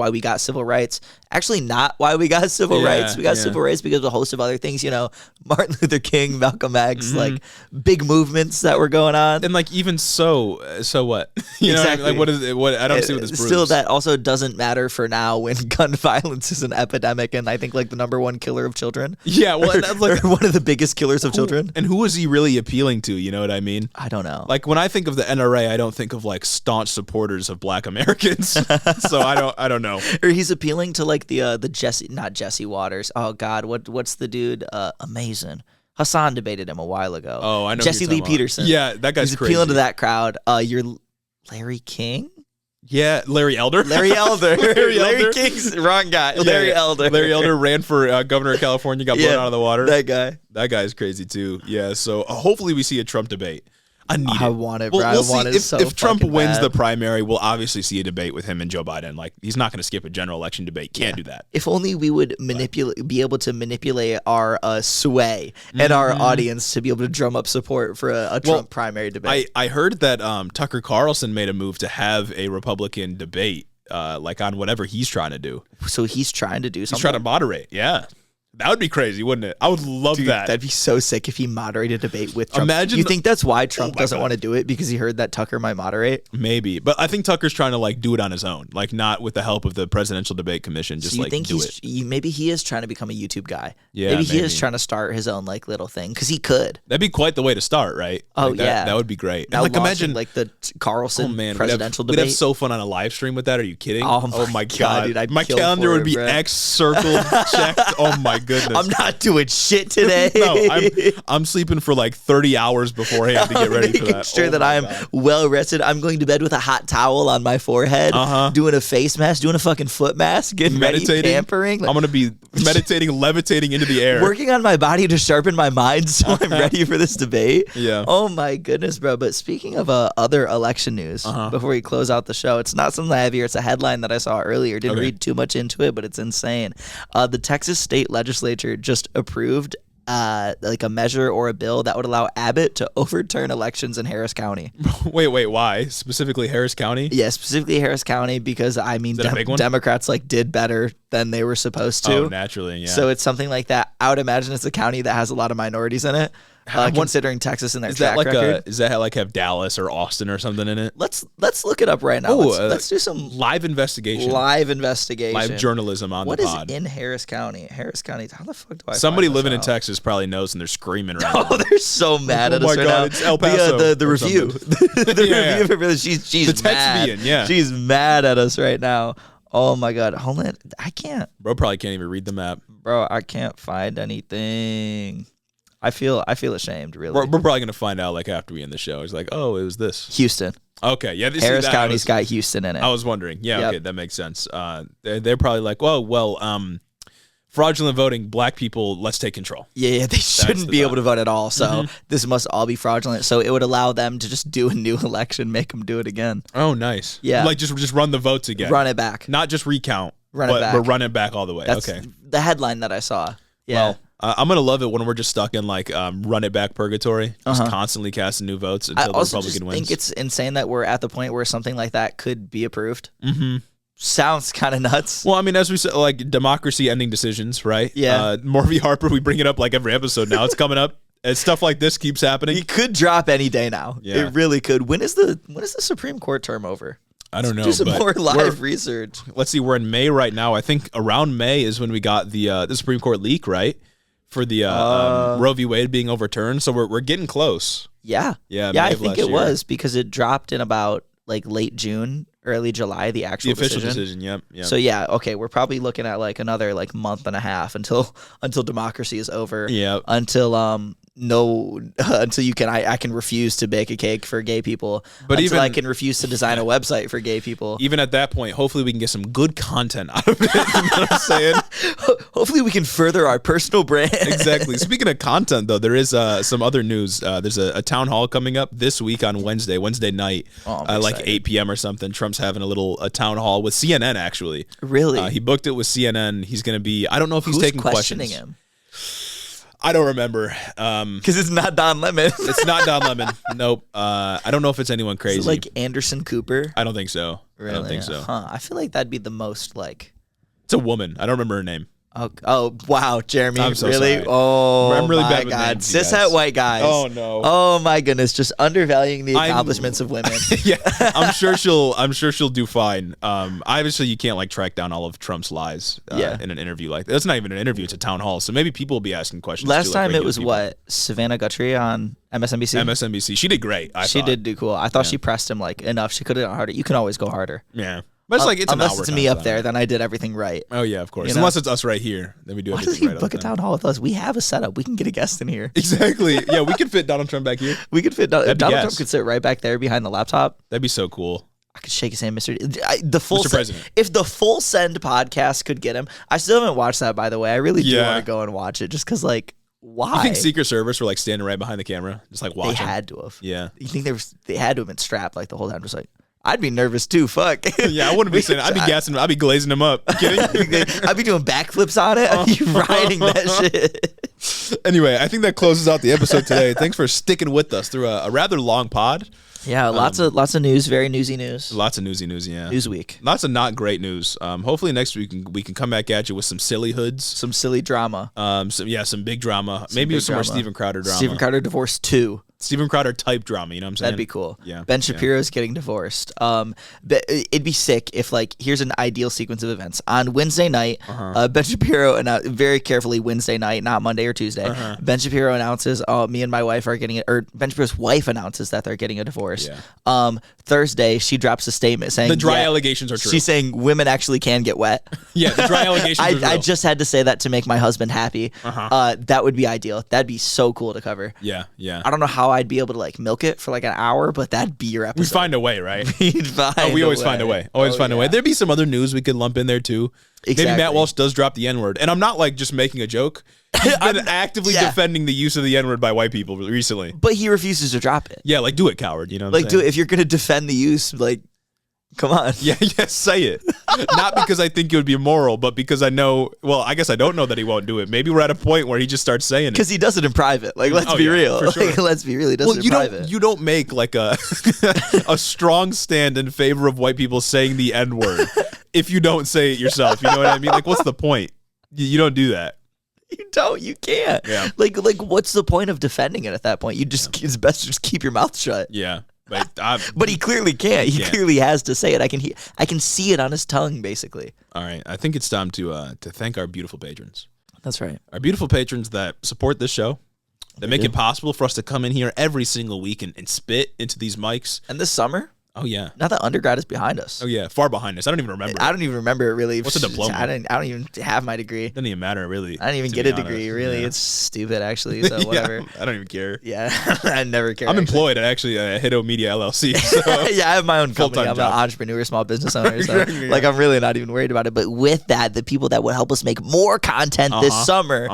we got civil rights. Actually, not why we got civil rights. We got civil rights because of a host of other things, Martin Luther King, Malcolm X, like big movements that were going on. And like, even so what? You know, exactly. like, what is it? What, I don't see what this proves. Still, that also doesn't matter for now, when gun violence is an epidemic, and I think like the number one killer of children. Yeah, well, or one of the biggest killers of children. And who is he really appealing to? You know what I mean? I don't know. Like, when I think of the NRA, I don't think of like staunch supporters of black Americans. So I don't know. Or he's appealing to like the not Jesse Waters. Oh God, what's the dude? Amazing. Hassan debated him a while ago. Oh, I know. Jesse Lee Peterson. Yeah, that guy's He's crazy. appealing to that crowd. You're Larry King? Yeah, Larry Elder. Larry King's wrong guy. Larry Elder. Larry Elder ran for governor of California, got blown out of the water. That guy. That guy's crazy too. Yeah, so hopefully we see a Trump debate. I need I it. want it, Well, bro. we'll I want see. it so If Trump fucking wins bad. the primary, we'll obviously see a debate with him and Joe Biden. Like, he's not going to skip a general election debate. Can't do that. If only we would be able to manipulate our sway and our audience to be able to drum up support for a Trump primary debate. I heard that Tucker Carlson made a move to have a Republican debate, like on whatever he's trying to do. So he's trying to do something. He's trying to moderate. Yeah. That would be crazy, wouldn't it? I would love that. That'd be so sick if he moderated a debate with Trump. Imagine you think that's why Trump doesn't God. want to do it, because he heard that Tucker might moderate? Maybe. But I think Tucker's trying to like do it on his own, like not with the help of the Presidential Debate Commission. Just So you like think do it. maybe he is trying to become a YouTube guy. Yeah, maybe he is maybe. trying to start his own like little thing, because he could. That'd be quite the way to start, right? Oh, Like, that would be great. Now And like launching, imagine like the Carlson presidential we'd debate. have so fun on a live stream with that. Are you kidding? Oh my God, dude, I'd my kill calendar for would it, be bro. X circled, checked. Oh my goodness. I'm not doing shit today. No, I'm sleeping for like 30 hours beforehand to get ready for Making that. sure Oh that my I'm God. well rested. I'm going to bed with a hot towel on my forehead, doing a face mask, doing a fucking foot mask, getting ready, pampering. I'm gonna be meditating, levitating into the air. Working on my body to sharpen my mind so I'm ready for this debate. Yeah. Oh my goodness, bro. But speaking of other election news, before we close out the show, it's not something heavier. It's a headline that I saw earlier. Didn't read too much into it, but it's insane. The Texas state legislature just approved like a measure or a bill that would allow Abbott to overturn elections in Harris County. Wait, why? Specifically Harris County? Yeah, specifically Harris County, because I mean, that a big one? Democrats like did better than they were supposed to. Oh, naturally, yeah. So it's something like that. I would imagine it's a county that has a lot of minorities in it, considering Texas and their is that track like record. does that like have Dallas or Austin or something in it? Let's look it up right now. Oh, Let's do some live investigation. live investigation. Live journalism on What the is pod. in Harris County? Harris County. How the fuck do I? Somebody find this living in out? Texas probably knows and they're screaming right Oh, they're so mad at Oh us my right God, now. it's El Paso The or review. something. The Yeah, review for she's The mad. Texbian, yeah. She's mad at us right now. Oh my God, Homeland. I can't, Bro probably can't even read the map. bro. I can't find anything. I feel ashamed. Really. We're probably gonna find out like after we end the show. It's like, oh, it was this. Houston. Okay, yeah. Harris County's got Houston in it. I was wondering. Yeah, Yep. okay, that makes sense. They're probably like, well, fraudulent voting, black people, let's take control. Yeah, they shouldn't the be able thought. to vote at all. So Mm-hmm. this must all be fraudulent. So it would allow them to just do a new election, make them do it again, Oh, nice. Yeah. like just run the votes again. run it back. Not just recount. Run it back. But run it back all the way. That's okay. the headline that I saw. Yeah. Well, I'm gonna love it when we're just stuck in like run it back purgatory, just constantly casting new votes I until the also Republican just wins. think it's insane that we're at the point where something like that could be approved. Mm-hmm. Sounds kind of nuts. Well, I mean, as we said, like democracy ending decisions, right? Yeah. Morphy Harper, we bring it up like every episode now. It's coming up. And stuff like this keeps happening. It could drop any day now. Yeah. It really could. When is the Supreme Court term over? I don't know. Do some but more we're- live research. Let's see. We're in May right now. I think around May is when we got the Supreme Court leak, right? For the Roe v. Wade being overturned. So we're getting close. Yeah. Yeah, Yeah, May I of think last it year. was because it dropped in about like late June, early July, the actual The official decision. Yep. So yeah, okay, we're probably looking at like another like month and a half until democracy is over. Yep. Until until you can I can refuse to bake a cake for gay people. But until even- I can refuse to design a website for gay people. Even at that point, hopefully we can get some good content out of it. You know what I'm saying? Hopefully we can further our personal brand. Exactly. Speaking of content, though, there is some other news. There's a town hall coming up this week on Wednesday night, I'm like excited. 8 p.m. or something. Trump's having a town hall with CNN, actually. Really? He booked it with CNN. He's going to be, I don't know if he's Who's taking questioning questions. him? I don't remember. Because it's not Don Lemon. It's not Don Lemon. Nope. I don't know if it's anyone crazy. Is it like Anderson Cooper? I don't think so. Really? I don't think so. Huh. I feel like that'd be the most like. It's a woman. I don't remember her name. Oh wow, Jeremy, I'm so really? sorry. Oh, I'm really my bad with God, names, you cishet guys. white guys. Oh, no. Oh my goodness, just undervaluing the accomplishments of women. Yeah, I'm sure she'll do fine. Obviously you can't like track down all of Trump's lies in an interview like that. It's not even an interview, it's a town hall. So maybe people will be asking questions. Last too, like time it regular was people. what, Savannah Guthrie on MSNBC? MSNBC. She did great. I She thought. did do cool. I thought she pressed him like enough. She could have gone harder. You can always go harder. Yeah. But it's like it's unless an hour it's me kind up of there, time. then I did everything right. Oh yeah, of course. You know? Unless it's us right here, then we do Why everything does he right. book a town hall with us? We have a setup. We can get a guest in here. Exactly. Yeah, we could fit Donald Trump back here. We could fit Donald be Trump gas. could sit right back there behind the laptop. That'd be so cool. I could shake his hand, the full Mr. President. If the Full Send podcast could get him, I still haven't watched that, by the way. I really do Yeah. want to go and watch it, just because like Why? You think Secret Service were like standing right behind the camera, just like watching? They had to have. Yeah. You think they had to have been strapped like the whole time, just like. I'd be nervous too. Fuck. Yeah, I wouldn't be saying. I'd be gassing. I'd be glazing them up. Kidding? I'd be doing backflips on it. I'd be riding that shit. Anyway, I think that closes out the episode today. Thanks for sticking with us through a rather long pod. Yeah, lots of news. Very newsy news. Lots of newsy news. Yeah, Newsweek. Lots of not great news. Hopefully next week we can come back at you with some silly hoods, some silly drama. Some big drama. Maybe some more Steven Crowder drama. Steven Crowder divorced 2. Steven Crowder type drama, you know what I'm saying? That'd be cool. Yeah. Ben Shapiro's getting divorced. It'd be sick if, like, here's an ideal sequence of events. On Wednesday night, Ben Shapiro, very carefully Wednesday night, not Monday or Tuesday, Ben Shapiro announces, me and my wife are getting it, or Ben Shapiro's wife announces that they're getting a divorce. Yeah. Thursday, she drops a statement saying, the dry allegations are true. She's saying women actually can get wet. Yeah, the dry allegations are real. I just had to say that to make my husband happy. That would be ideal. That'd be so cool to cover. Yeah, yeah. I don't know how I'd be able to like milk it for like an hour, but that'd be your episode. We find a way, right? We always find a way. Always find a way. There'd be some other news we could lump in there too. Exactly. Maybe Matt Walsh does drop the N-word. And I'm not like just making a joke. He's been actively defending the use of the N-word by white people recently. But he refuses to drop it. Yeah, like do it, coward. You know what I'm saying? Do it. If you're going to defend the use, like, come on. Yeah, say it. Not because I think it would be immoral, but because I know, well, I guess I don't know that he won't do it. Maybe we're at a point where he just starts saying it. Because he does it in private. Like, let's be real. For sure. Like, let's be real. He does it in private. You don't make like a strong stand in favor of white people saying the N-word if you don't say it yourself. You know what I mean? Like, what's the point? You don't do that. You don't. You can't. Yeah. Like, what's the point of defending it at that point? It's best to just keep your mouth shut. Yeah. But he clearly can't. He clearly has to say it. I can see it on his tongue, basically. All right. I think it's time to thank our beautiful patrons. That's right. Our beautiful patrons that support this show, that make it possible for us to come in here every single week and spit into these mics. And this summer? Oh, yeah. Now that undergrad is behind us. Oh, yeah. Far behind us. I don't even remember. I don't even remember it, really. What's a diploma? I don't even have my degree. Doesn't even matter, really. I didn't even get a degree, really. Yeah. It's stupid, actually, so whatever. I don't even care. Yeah, I never care. I'm employed at Hiddo Media LLC. So yeah, I have my own company. I'm an entrepreneur, small business owner. So like, I'm really not even worried about it. But with that, the people that would help us make more content this summer,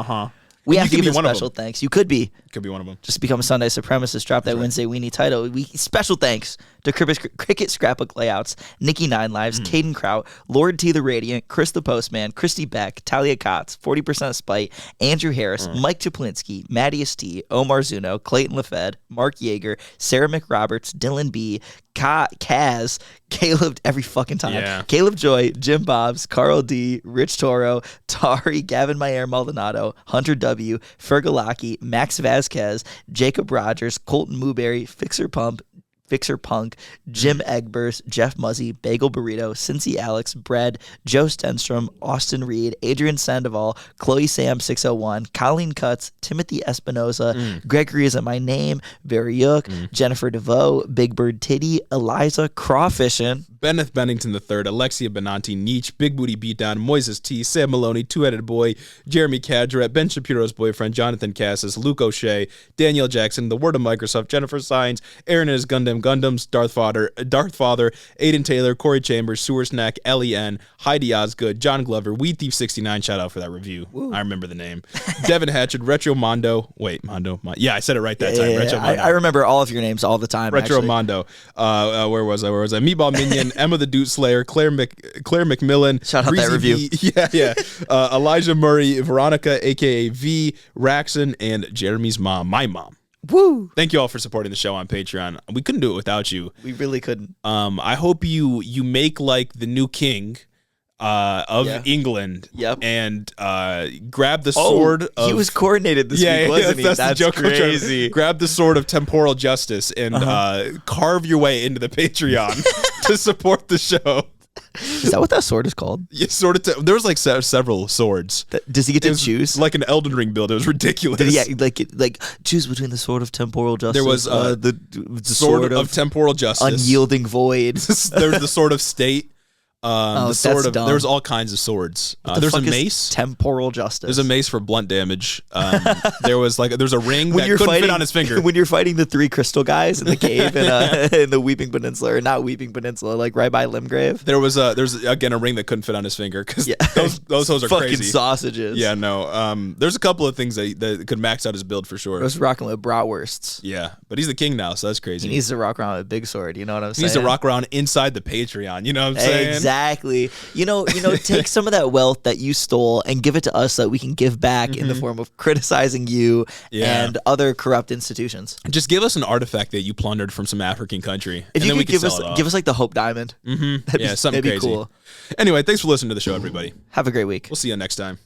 we have to give a special thanks. You could be. Could be one of them. Just become a Sunday supremacist. Drop that Wednesday weenie title. Special thanks to Cricket Scrapbook Layouts, Nikki Nine Lives, Caden Kraut, Lord T the Radiant, Chris the Postman, Christy Beck, Talia Kotz, 40% Spite, Andrew Harris, Mike Chaplinsky, Mattias T, Omar Zuno, Clayton LaFed, Mark Yeager, Sarah McRoberts, Dylan B, Kaz, Caleb every fucking time, Caleb Joy, Jim Bobs, Carl D, Rich Toro, Tari, Gavin Mayer Maldonado, Hunter W, Fergalaki, Max Vasquez, Jacob Rogers, Colton Mooberry, Fixer Punk, Jim Egbers, Jeff Muzzy, Bagel Burrito, Cincy Alex, Bread, Joe Stenstrom, Austin Reed, Adrian Sandoval, Chloe Sam 601, Colleen Cutts, Timothy Espinoza, Gregory Isn't My Name, Variuk, Jennifer DeVoe, Big Bird Titty, Eliza Crawfishin, Benneth Bennington III, Alexia Benanti, Nietzsche, Big Booty Beatdown, Moises T, Sam Maloney, Two-Headed Boy, Jeremy Cadret, Ben Shapiro's boyfriend, Jonathan Cassis, Luke O'Shea, Danielle Jackson, The Word of Microsoft, Jennifer Sines, Aaron and his Gundams, Darth Father, Aiden Taylor, Corey Chambers, Sewer Snack, Ellie N, Heidi Osgood, John Glover, Weed Thief 69, shout out for that review. Woo. I remember the name. Devin Hatchet, Retro Mondo. Wait, Mondo. Yeah, I said it right that time. Retro Mondo. I remember all of your names all the time. Retro Mondo. Where was I? Meatball Minion, Emma the Dude Slayer, Claire McMillan. Shout out that review. Yeah. Elijah Murray, Veronica, aka V, Raxon, and Jeremy's mom, my mom. Woo! Thank you all for supporting the show on Patreon. We couldn't do it without you. We really couldn't. I hope you make like the new king of England. Yep. And grab the sword of... He was coordinated this week, wasn't he? That's the joke. Crazy. Grab the sword of temporal justice and carve your way into the Patreon to support the show. Is that what that sword is called? Yeah, there was like several swords. Does he get to choose? Like an Elden Ring build. It was ridiculous. Did he like choose between the sword of temporal justice? There was the sword of temporal justice. Unyielding void. There was the sword of state. Oh, the sword that's of dumb. there was all kinds of swords. There's a mace. Temporal justice. There's a mace for blunt damage. There's a ring that couldn't fit on his finger. When you're fighting the 3 crystal guys in the cave in the Weeping Peninsula, or not Weeping Peninsula, like right by Limgrave. There's again a ring that couldn't fit on his finger because those hoes are fucking crazy. Sausages. Yeah, no. There's a couple of things that could max out his build for sure. I was rocking with bratwursts. Yeah, but he's the king now, so that's crazy. He needs to rock around with a big sword. You know what I'm saying? He needs to rock around inside the Patreon. You know what I'm saying? Exactly. You know, take some of that wealth that you stole and give it to us so that we can give back in the form of criticizing you and other corrupt institutions. Just give us an artifact that you plundered from some African country. If you could give us like the Hope Diamond. Something that'd crazy. Be cool. Anyway, thanks for listening to the show, everybody. Have a great week. We'll see you next time.